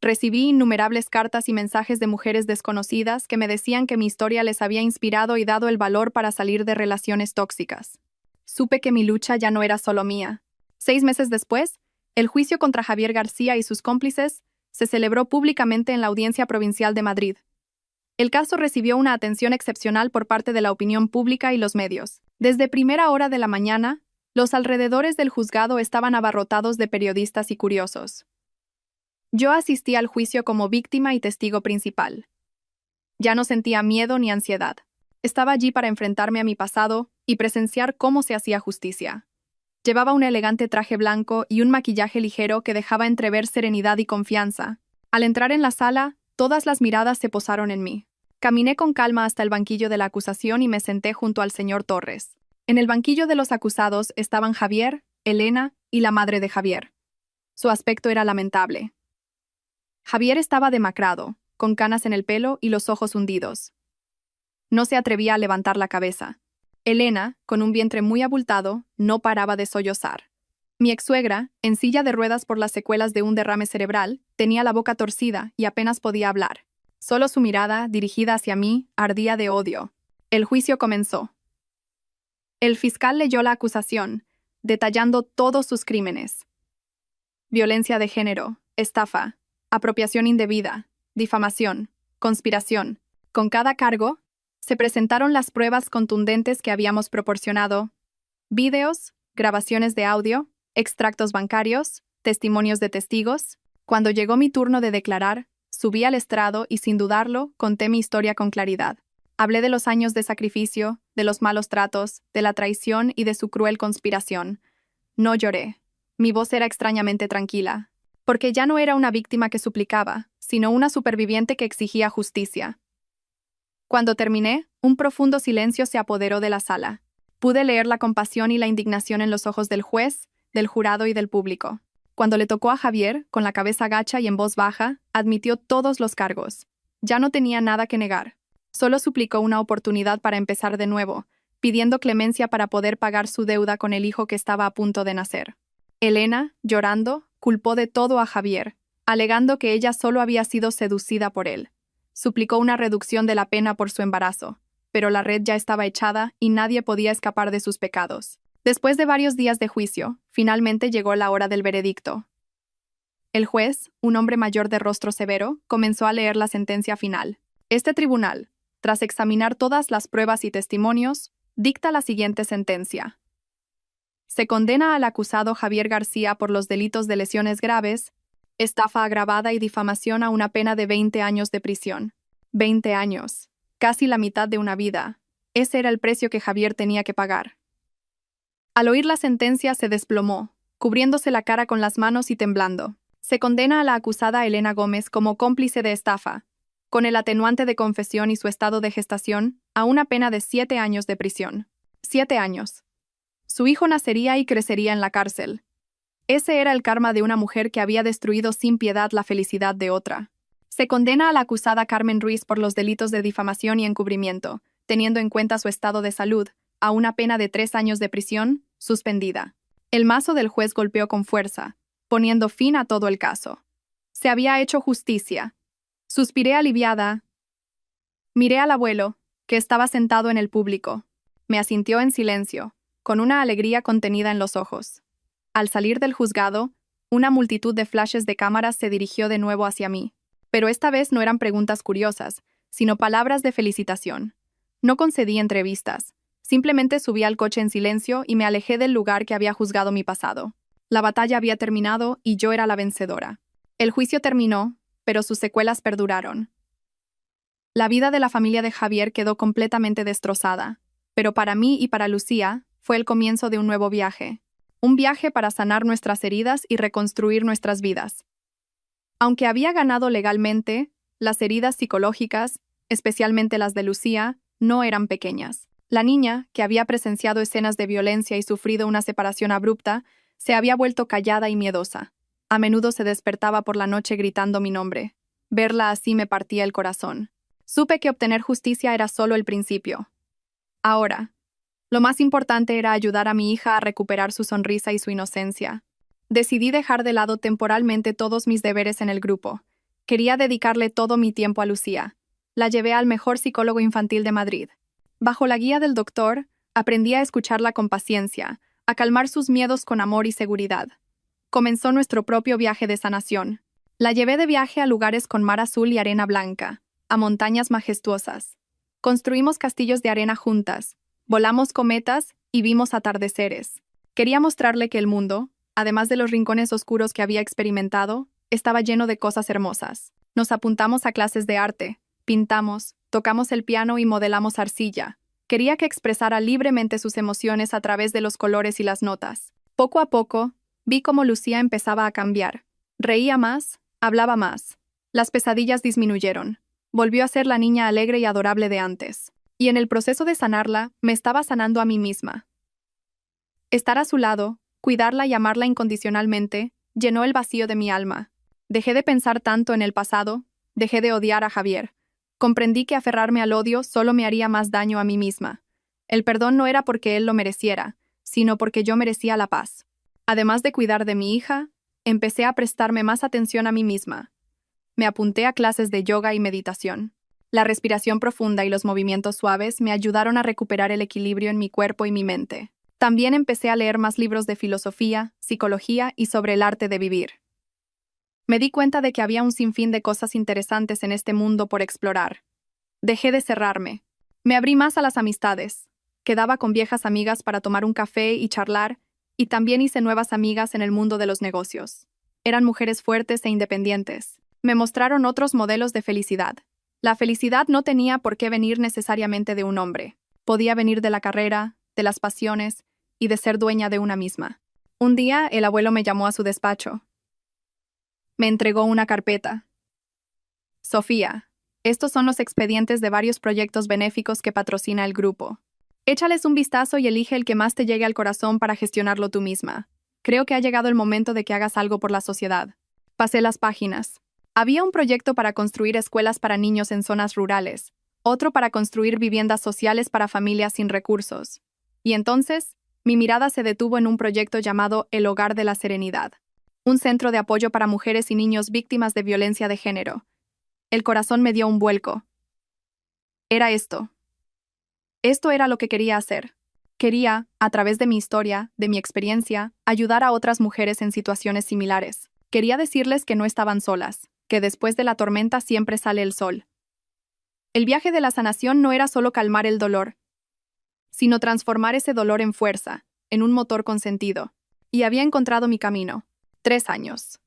Recibí innumerables cartas y mensajes de mujeres desconocidas que me decían que mi historia les había inspirado y dado el valor para salir de relaciones tóxicas. Supe que mi lucha ya no era solo mía. 6 meses después, el juicio contra Javier García y sus cómplices se celebró públicamente en la Audiencia Provincial de Madrid. El caso recibió una atención excepcional por parte de la opinión pública y los medios. Desde primera hora de la mañana, los alrededores del juzgado estaban abarrotados de periodistas y curiosos. Yo asistí al juicio como víctima y testigo principal. Ya no sentía miedo ni ansiedad. Estaba allí para enfrentarme a mi pasado y presenciar cómo se hacía justicia. Llevaba un elegante traje blanco y un maquillaje ligero que dejaba entrever serenidad y confianza. Al entrar en la sala, todas las miradas se posaron en mí. Caminé con calma hasta el banquillo de la acusación y me senté junto al señor Torres. En el banquillo de los acusados estaban Javier, Elena y la madre de Javier. Su aspecto era lamentable. Javier estaba demacrado, con canas en el pelo y los ojos hundidos. No se atrevía a levantar la cabeza. Elena, con un vientre muy abultado, no paraba de sollozar. Mi ex-suegra, en silla de ruedas por las secuelas de un derrame cerebral, tenía la boca torcida y apenas podía hablar. Solo su mirada, dirigida hacia mí, ardía de odio. El juicio comenzó. El fiscal leyó la acusación, detallando todos sus crímenes. Violencia de género, estafa, apropiación indebida, difamación, conspiración. Con cada cargo, se presentaron las pruebas contundentes que habíamos proporcionado: vídeos, grabaciones de audio, extractos bancarios, testimonios de testigos. Cuando llegó mi turno de declarar, subí al estrado y, sin dudarlo, conté mi historia con claridad. Hablé de los años de sacrificio, de los malos tratos, de la traición y de su cruel conspiración. No lloré. Mi voz era extrañamente tranquila, porque ya no era una víctima que suplicaba, sino una superviviente que exigía justicia. Cuando terminé, un profundo silencio se apoderó de la sala. Pude leer la compasión y la indignación en los ojos del juez, del jurado y del público. Cuando le tocó a Javier, con la cabeza gacha y en voz baja, admitió todos los cargos. Ya no tenía nada que negar. Solo suplicó una oportunidad para empezar de nuevo, pidiendo clemencia para poder pagar su deuda con el hijo que estaba a punto de nacer. Elena, llorando, culpó de todo a Javier, alegando que ella solo había sido seducida por él. Suplicó una reducción de la pena por su embarazo, pero la red ya estaba echada y nadie podía escapar de sus pecados. Después de varios días de juicio, finalmente llegó la hora del veredicto. El juez, un hombre mayor de rostro severo, comenzó a leer la sentencia final. Este tribunal, tras examinar todas las pruebas y testimonios, dicta la siguiente sentencia. Se condena al acusado Javier García por los delitos de lesiones graves, estafa agravada y difamación a una pena de 20 años de prisión. 20 años. Casi la mitad de una vida. Ese era el precio que Javier tenía que pagar. Al oír la sentencia se desplomó, cubriéndose la cara con las manos y temblando. Se condena a la acusada Elena Gómez como cómplice de estafa, con el atenuante de confesión y su estado de gestación, a una pena de 7 años de prisión. 7 años. Su hijo nacería y crecería en la cárcel. Ese era el karma de una mujer que había destruido sin piedad la felicidad de otra. Se condena a la acusada Carmen Ruiz por los delitos de difamación y encubrimiento, teniendo en cuenta su estado de salud, a una pena de 3 años de prisión, suspendida. El mazo del juez golpeó con fuerza, poniendo fin a todo el caso. Se había hecho justicia. Suspiré aliviada. Miré al abuelo, que estaba sentado en el público. Me asintió en silencio, con una alegría contenida en los ojos. Al salir del juzgado, una multitud de flashes de cámaras se dirigió de nuevo hacia mí. Pero esta vez no eran preguntas curiosas, sino palabras de felicitación. No concedí entrevistas. Simplemente subí al coche en silencio y me alejé del lugar que había juzgado mi pasado. La batalla había terminado y yo era la vencedora. El juicio terminó, pero sus secuelas perduraron. La vida de la familia de Javier quedó completamente destrozada, pero para mí y para Lucía fue el comienzo de un nuevo viaje. Un viaje para sanar nuestras heridas y reconstruir nuestras vidas. Aunque había ganado legalmente, las heridas psicológicas, especialmente las de Lucía, no eran pequeñas. La niña, que había presenciado escenas de violencia y sufrido una separación abrupta, se había vuelto callada y miedosa. A menudo se despertaba por la noche gritando mi nombre. Verla así me partía el corazón. Supe que obtener justicia era solo el principio. Ahora, lo más importante era ayudar a mi hija a recuperar su sonrisa y su inocencia. Decidí dejar de lado temporalmente todos mis deberes en el grupo. Quería dedicarle todo mi tiempo a Lucía. La llevé al mejor psicólogo infantil de Madrid. Bajo la guía del doctor, aprendí a escucharla con paciencia, a calmar sus miedos con amor y seguridad. Comenzó nuestro propio viaje de sanación. La llevé de viaje a lugares con mar azul y arena blanca, a montañas majestuosas. Construimos castillos de arena juntas, volamos cometas y vimos atardeceres. Quería mostrarle que el mundo, además de los rincones oscuros que había experimentado, estaba lleno de cosas hermosas. Nos apuntamos a clases de arte, pintamos, tocamos el piano y modelamos arcilla. Quería que expresara libremente sus emociones a través de los colores y las notas. Poco a poco, vi cómo Lucía empezaba a cambiar. Reía más, hablaba más. Las pesadillas disminuyeron. Volvió a ser la niña alegre y adorable de antes. Y en el proceso de sanarla, me estaba sanando a mí misma. Estar a su lado, cuidarla y amarla incondicionalmente, llenó el vacío de mi alma. Dejé de pensar tanto en el pasado, dejé de odiar a Javier. Comprendí que aferrarme al odio solo me haría más daño a mí misma. El perdón no era porque él lo mereciera, sino porque yo merecía la paz. Además de cuidar de mi hija, empecé a prestarme más atención a mí misma. Me apunté a clases de yoga y meditación. La respiración profunda y los movimientos suaves me ayudaron a recuperar el equilibrio en mi cuerpo y mi mente. También empecé a leer más libros de filosofía, psicología y sobre el arte de vivir. Me di cuenta de que había un sinfín de cosas interesantes en este mundo por explorar. Dejé de cerrarme. Me abrí más a las amistades. Quedaba con viejas amigas para tomar un café y charlar, y también hice nuevas amigas en el mundo de los negocios. Eran mujeres fuertes e independientes. Me mostraron otros modelos de felicidad. La felicidad no tenía por qué venir necesariamente de un hombre. Podía venir de la carrera, de las pasiones y de ser dueña de una misma. Un día, el abuelo me llamó a su despacho. Me entregó una carpeta. Sofía, estos son los expedientes de varios proyectos benéficos que patrocina el grupo. Échales un vistazo y elige el que más te llegue al corazón para gestionarlo tú misma. Creo que ha llegado el momento de que hagas algo por la sociedad. Pasé las páginas. Había un proyecto para construir escuelas para niños en zonas rurales, otro para construir viviendas sociales para familias sin recursos. Y entonces, mi mirada se detuvo en un proyecto llamado El Hogar de la Serenidad, un centro de apoyo para mujeres y niños víctimas de violencia de género. El corazón me dio un vuelco. Era esto. Esto era lo que quería hacer. Quería, a través de mi historia, de mi experiencia, ayudar a otras mujeres en situaciones similares. Quería decirles que no estaban solas, que después de la tormenta siempre sale el sol. El viaje de la sanación no era solo calmar el dolor, sino transformar ese dolor en fuerza, en un motor con sentido. Y había encontrado mi camino. 3 años.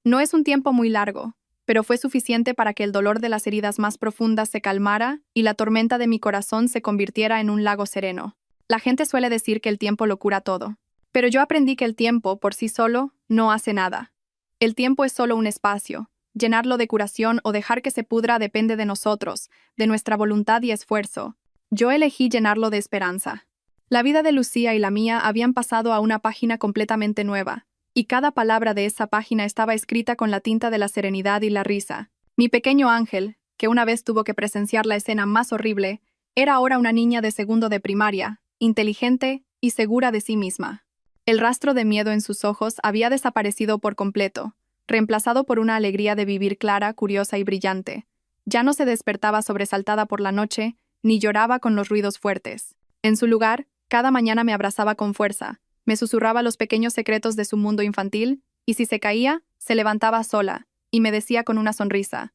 No es un tiempo muy largo, pero fue suficiente para que el dolor de las heridas más profundas se calmara y la tormenta de mi corazón se convirtiera en un lago sereno. La gente suele decir que el tiempo lo cura todo, pero yo aprendí que el tiempo, por sí solo, no hace nada. El tiempo es solo un espacio, Llenarlo de curación o dejar que se pudra depende de nosotros, de nuestra voluntad y esfuerzo. Yo elegí llenarlo de esperanza. La vida de Lucía y la mía habían pasado a una página completamente nueva, y cada palabra de esa página estaba escrita con la tinta de la serenidad y la risa. Mi pequeño ángel, que una vez tuvo que presenciar la escena más horrible, era ahora una niña de segundo de primaria, inteligente y segura de sí misma. El rastro de miedo en sus ojos había desaparecido por completo, reemplazado por una alegría de vivir clara, curiosa y brillante. Ya no se despertaba sobresaltada por la noche, ni lloraba con los ruidos fuertes. En su lugar, cada mañana me abrazaba con fuerza, me susurraba los pequeños secretos de su mundo infantil, y si se caía, se levantaba sola, y me decía con una sonrisa: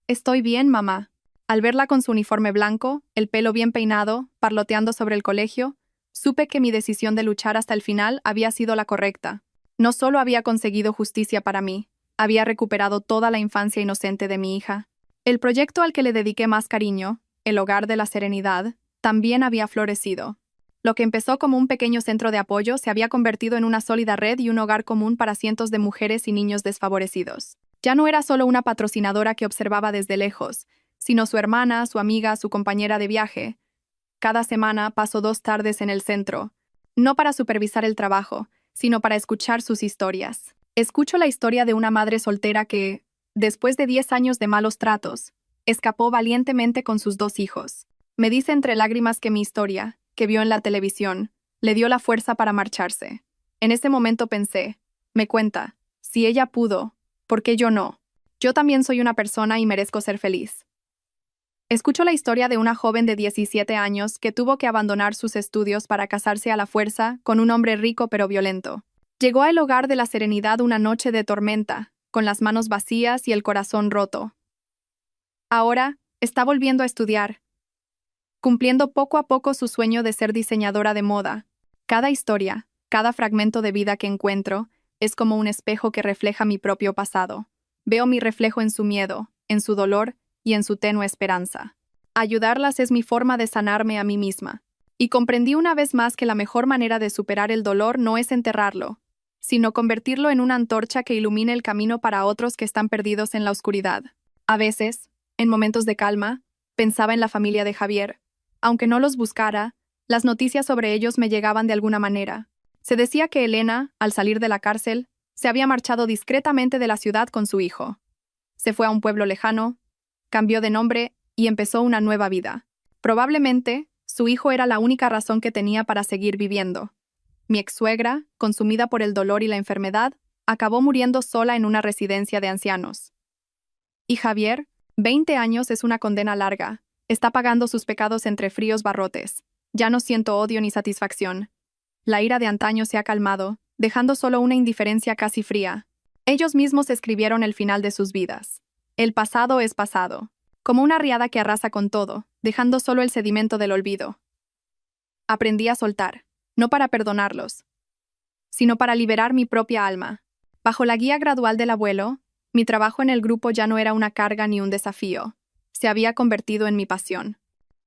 «Estoy bien, mamá». Al verla con su uniforme blanco, el pelo bien peinado, parloteando sobre el colegio, supe que mi decisión de luchar hasta el final había sido la correcta. No solo había conseguido justicia para mí, había recuperado toda la infancia inocente de mi hija. El proyecto al que le dediqué más cariño, el Hogar de la Serenidad, también había florecido. Lo que empezó como un pequeño centro de apoyo se había convertido en una sólida red y un hogar común para cientos de mujeres y niños desfavorecidos. Ya no era solo una patrocinadora que observaba desde lejos, sino su hermana, su amiga, su compañera de viaje. Cada semana paso 2 tardes en el centro, no para supervisar el trabajo, sino para escuchar sus historias. Escucho la historia de una madre soltera que, después de 10 años de malos tratos, escapó valientemente con sus 2 hijos. Me dice entre lágrimas que mi historia, que vio en la televisión, le dio la fuerza para marcharse. En ese momento pensé, me cuenta, si ella pudo, ¿por qué yo no? Yo también soy una persona y merezco ser feliz. Escucho la historia de una joven de 17 años que tuvo que abandonar sus estudios para casarse a la fuerza con un hombre rico pero violento. Llegó al Hogar de la Serenidad una noche de tormenta, con las manos vacías y el corazón roto. Ahora, está volviendo a estudiar, cumpliendo poco a poco su sueño de ser diseñadora de moda. Cada historia, cada fragmento de vida que encuentro, es como un espejo que refleja mi propio pasado. Veo mi reflejo en su miedo, en su dolor y en su tenue esperanza. Ayudarlas es mi forma de sanarme a mí misma. Y comprendí una vez más que la mejor manera de superar el dolor no es enterrarlo, sino convertirlo en una antorcha que ilumine el camino para otros que están perdidos en la oscuridad. A veces, en momentos de calma, pensaba en la familia de Javier. Aunque no los buscara, las noticias sobre ellos me llegaban de alguna manera. Se decía que Elena, al salir de la cárcel, se había marchado discretamente de la ciudad con su hijo. Se fue a un pueblo lejano, cambió de nombre y empezó una nueva vida. Probablemente, su hijo era la única razón que tenía para seguir viviendo. Mi ex-suegra, consumida por el dolor y la enfermedad, acabó muriendo sola en una residencia de ancianos. Y Javier, 20 años es una condena larga. Está pagando sus pecados entre fríos barrotes. Ya no siento odio ni satisfacción. La ira de antaño se ha calmado, dejando solo una indiferencia casi fría. Ellos mismos escribieron el final de sus vidas. El pasado es pasado, como una riada que arrasa con todo, dejando solo el sedimento del olvido. Aprendí a soltar, no para perdonarlos, sino para liberar mi propia alma. Bajo la guía gradual del abuelo, mi trabajo en el grupo ya no era una carga ni un desafío. Se había convertido en mi pasión.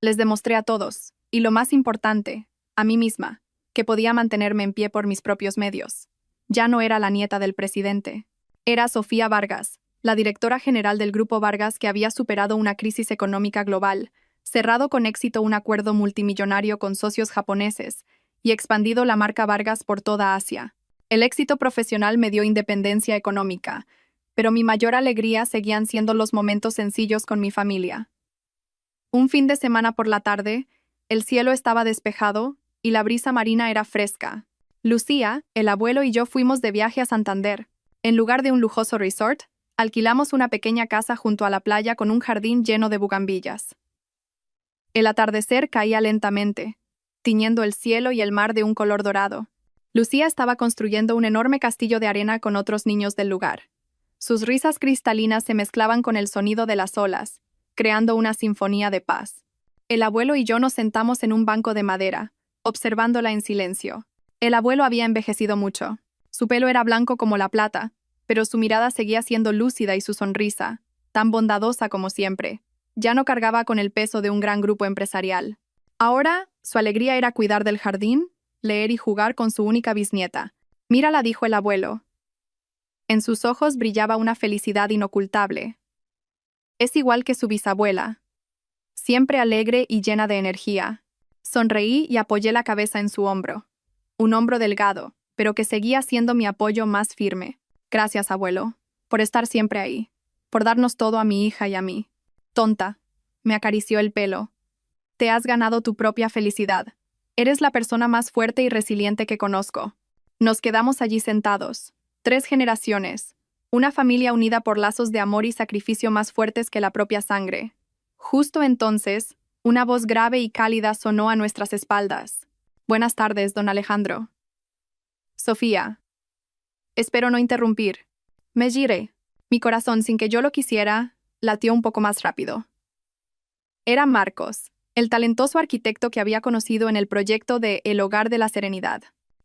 Les demostré a todos, y lo más importante, a mí misma, que podía mantenerme en pie por mis propios medios. Ya no era la nieta del presidente. Era Sofía Vargas, la directora general del Grupo Vargas, que había superado una crisis económica global, cerrado con éxito un acuerdo multimillonario con socios japoneses y expandido la marca Vargas por toda Asia. El éxito profesional me dio independencia económica, pero mi mayor alegría seguían siendo los momentos sencillos con mi familia. Un fin de semana por la tarde, el cielo estaba despejado y la brisa marina era fresca. Lucía, el abuelo y yo fuimos de viaje a Santander. En lugar de un lujoso resort, alquilamos una pequeña casa junto a la playa con un jardín lleno de bugambillas. El atardecer caía lentamente, tiñendo el cielo y el mar de un color dorado. Lucía estaba construyendo un enorme castillo de arena con otros niños del lugar. Sus risas cristalinas se mezclaban con el sonido de las olas, creando una sinfonía de paz. El abuelo y yo nos sentamos en un banco de madera, observándola en silencio. El abuelo había envejecido mucho. Su pelo era blanco como la plata, pero su mirada seguía siendo lúcida y su sonrisa, tan bondadosa como siempre, ya no cargaba con el peso de un gran grupo empresarial. Ahora, su alegría era cuidar del jardín, leer y jugar con su única bisnieta. «Mírala», dijo el abuelo. En sus ojos brillaba una felicidad inocultable. Es igual que su bisabuela, siempre alegre y llena de energía. Sonreí y apoyé la cabeza en su hombro. Un hombro delgado, pero que seguía siendo mi apoyo más firme. Gracias, abuelo, por estar siempre ahí, por darnos todo a mi hija y a mí. Tonta, me acarició el pelo. Te has ganado tu propia felicidad. Eres la persona más fuerte y resiliente que conozco. Nos quedamos allí sentados. 3 generaciones. Una familia unida por lazos de amor y sacrificio más fuertes que la propia sangre. Justo entonces, una voz grave y cálida sonó a nuestras espaldas. Buenas tardes, don Alejandro. Sofía. Espero no interrumpir. Me giré. Mi corazón, sin que yo lo quisiera, latió un poco más rápido. Era Marcos, el talentoso arquitecto que había conocido en el proyecto de El Hogar de la Serenidad.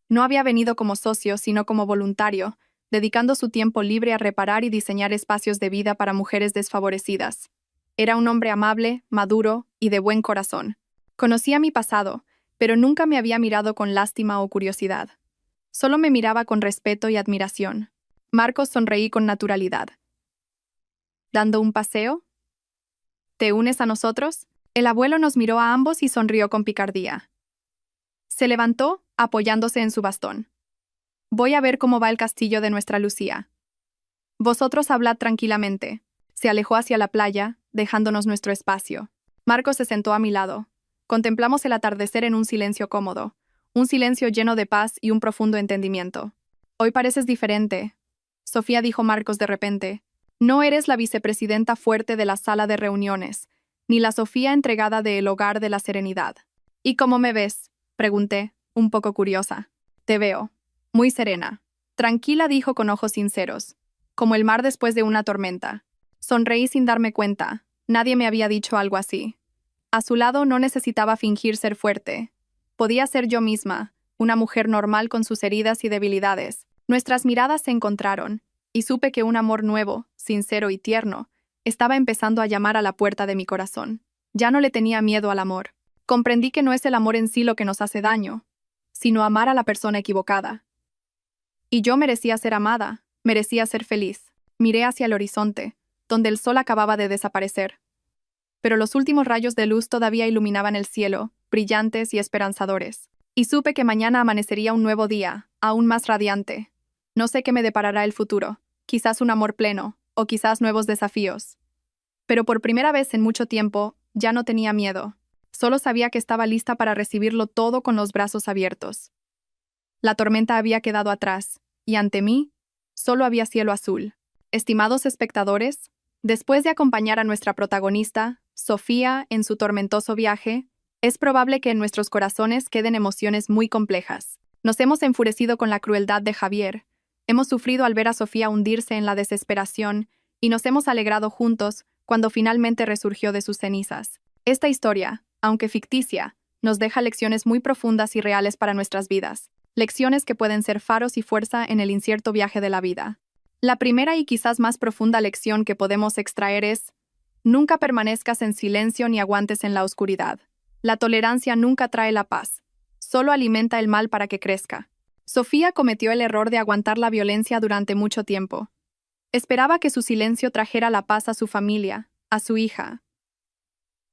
No había venido como socio, sino como voluntario, dedicando su tiempo libre a reparar y diseñar espacios de vida para mujeres desfavorecidas. Era un hombre amable, maduro y de buen corazón. Conocía mi pasado, pero nunca me había mirado con lástima o curiosidad. Solo me miraba con respeto y admiración. Marcos sonreí con naturalidad. ¿Dando un paseo? ¿Te unes a nosotros? El abuelo nos miró a ambos y sonrió con picardía. Se levantó, apoyándose en su bastón. Voy a ver cómo va el castillo de nuestra Lucía. Vosotros hablad tranquilamente. Se alejó hacia la playa, dejándonos nuestro espacio. Marcos se sentó a mi lado. Contemplamos el atardecer en un silencio cómodo, un silencio lleno de paz y un profundo entendimiento. Hoy pareces diferente, Sofía, dijo Marcos de repente. No eres la vicepresidenta fuerte de la sala de reuniones, ni la Sofía entregada de El Hogar de la Serenidad. ¿Y cómo me ves?, pregunté, un poco curiosa. Te veo muy serena. Tranquila, dijo con ojos sinceros, como el mar después de una tormenta. Sonreí sin darme cuenta. Nadie me había dicho algo así. A su lado no necesitaba fingir ser fuerte. Podía ser yo misma, una mujer normal con sus heridas y debilidades. Nuestras miradas se encontraron, y supe que un amor nuevo, sincero y tierno, estaba empezando a llamar a la puerta de mi corazón. Ya no le tenía miedo al amor. Comprendí que no es el amor en sí lo que nos hace daño, sino amar a la persona equivocada. Y yo merecía ser amada, merecía ser feliz. Miré hacia el horizonte, donde el sol acababa de desaparecer. Pero los últimos rayos de luz todavía iluminaban el cielo, brillantes y esperanzadores. Y supe que mañana amanecería un nuevo día, aún más radiante. No sé qué me deparará el futuro, quizás un amor pleno, o quizás nuevos desafíos. Pero por primera vez en mucho tiempo, ya no tenía miedo. Solo sabía que estaba lista para recibirlo todo con los brazos abiertos. La tormenta había quedado atrás, y ante mí, solo había cielo azul. Estimados espectadores, después de acompañar a nuestra protagonista, Sofía, en su tormentoso viaje, es probable que en nuestros corazones queden emociones muy complejas. Nos hemos enfurecido con la crueldad de Javier, hemos sufrido al ver a Sofía hundirse en la desesperación, y nos hemos alegrado juntos cuando finalmente resurgió de sus cenizas. Esta historia, aunque ficticia, nos deja lecciones muy profundas y reales para nuestras vidas. Lecciones que pueden ser faros y fuerza en el incierto viaje de la vida. La primera y quizás más profunda lección que podemos extraer es: nunca permanezcas en silencio ni aguantes en la oscuridad. La tolerancia nunca trae la paz, solo alimenta el mal para que crezca. Sofía cometió el error de aguantar la violencia durante mucho tiempo. Esperaba que su silencio trajera la paz a su familia, a su hija.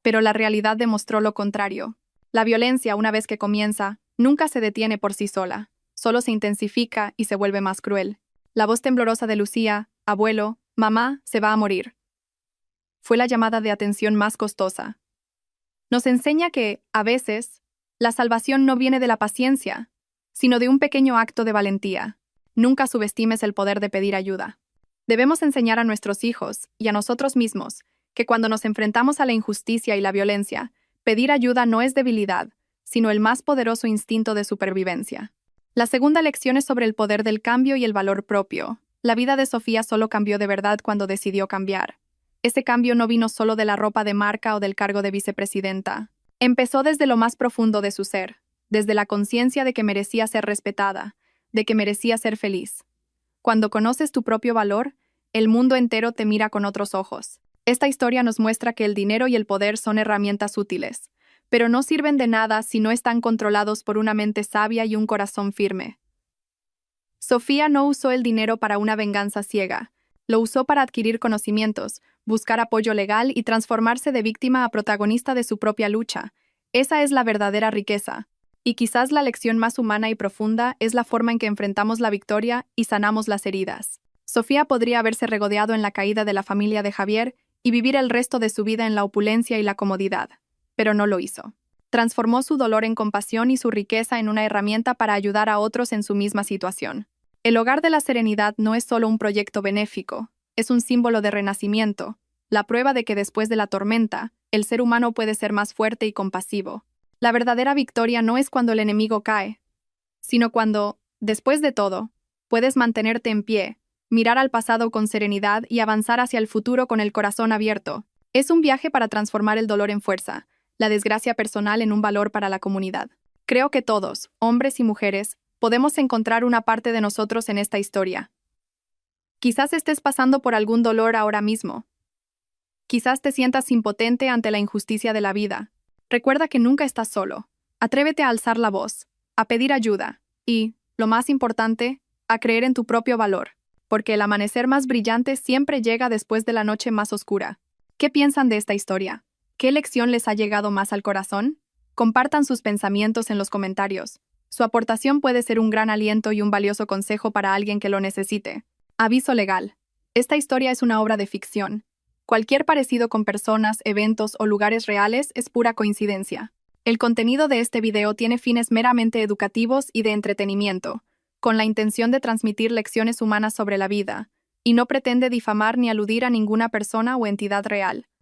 Pero la realidad demostró lo contrario. La violencia, una vez que comienza, nunca se detiene por sí sola, solo se intensifica y se vuelve más cruel. La voz temblorosa de Lucía, abuelo, mamá, se va a morir. Fue la llamada de atención más costosa. Nos enseña que, a veces, la salvación no viene de la paciencia, sino de un pequeño acto de valentía. Nunca subestimes el poder de pedir ayuda. Debemos enseñar a nuestros hijos, y a nosotros mismos, que cuando nos enfrentamos a la injusticia y la violencia, pedir ayuda no es debilidad, sino el más poderoso instinto de supervivencia. La segunda lección es sobre el poder del cambio y el valor propio. La vida de Sofía solo cambió de verdad cuando decidió cambiar. Ese cambio no vino solo de la ropa de marca o del cargo de vicepresidenta. Empezó desde lo más profundo de su ser, desde la conciencia de que merecía ser respetada, de que merecía ser feliz. Cuando conoces tu propio valor, el mundo entero te mira con otros ojos. Esta historia nos muestra que el dinero y el poder son herramientas útiles, pero no sirven de nada si no están controlados por una mente sabia y un corazón firme. Sofía no usó el dinero para una venganza ciega. Lo usó para adquirir conocimientos, buscar apoyo legal y transformarse de víctima a protagonista de su propia lucha. Esa es la verdadera riqueza. Y quizás la lección más humana y profunda es la forma en que enfrentamos la victoria y sanamos las heridas. Sofía podría haberse regodeado en la caída de la familia de Javier y vivir el resto de su vida en la opulencia y la comodidad, pero no lo hizo. Transformó su dolor en compasión y su riqueza en una herramienta para ayudar a otros en su misma situación. El Hogar de la Serenidad no es solo un proyecto benéfico, es un símbolo de renacimiento, la prueba de que después de la tormenta, el ser humano puede ser más fuerte y compasivo. La verdadera victoria no es cuando el enemigo cae, sino cuando, después de todo, puedes mantenerte en pie, mirar al pasado con serenidad y avanzar hacia el futuro con el corazón abierto. Es un viaje para transformar el dolor en fuerza, la desgracia personal en un valor para la comunidad. Creo que todos, hombres y mujeres, podemos encontrar una parte de nosotros en esta historia. Quizás estés pasando por algún dolor ahora mismo. Quizás te sientas impotente ante la injusticia de la vida. Recuerda que nunca estás solo. Atrévete a alzar la voz, a pedir ayuda y, lo más importante, a creer en tu propio valor, porque el amanecer más brillante siempre llega después de la noche más oscura. ¿Qué piensan de esta historia? ¿Qué lección les ha llegado más al corazón? Compartan sus pensamientos en los comentarios. Su aportación puede ser un gran aliento y un valioso consejo para alguien que lo necesite. Aviso legal. Esta historia es una obra de ficción. Cualquier parecido con personas, eventos o lugares reales es pura coincidencia. El contenido de este video tiene fines meramente educativos y de entretenimiento, con la intención de transmitir lecciones humanas sobre la vida, y no pretende difamar ni aludir a ninguna persona o entidad real.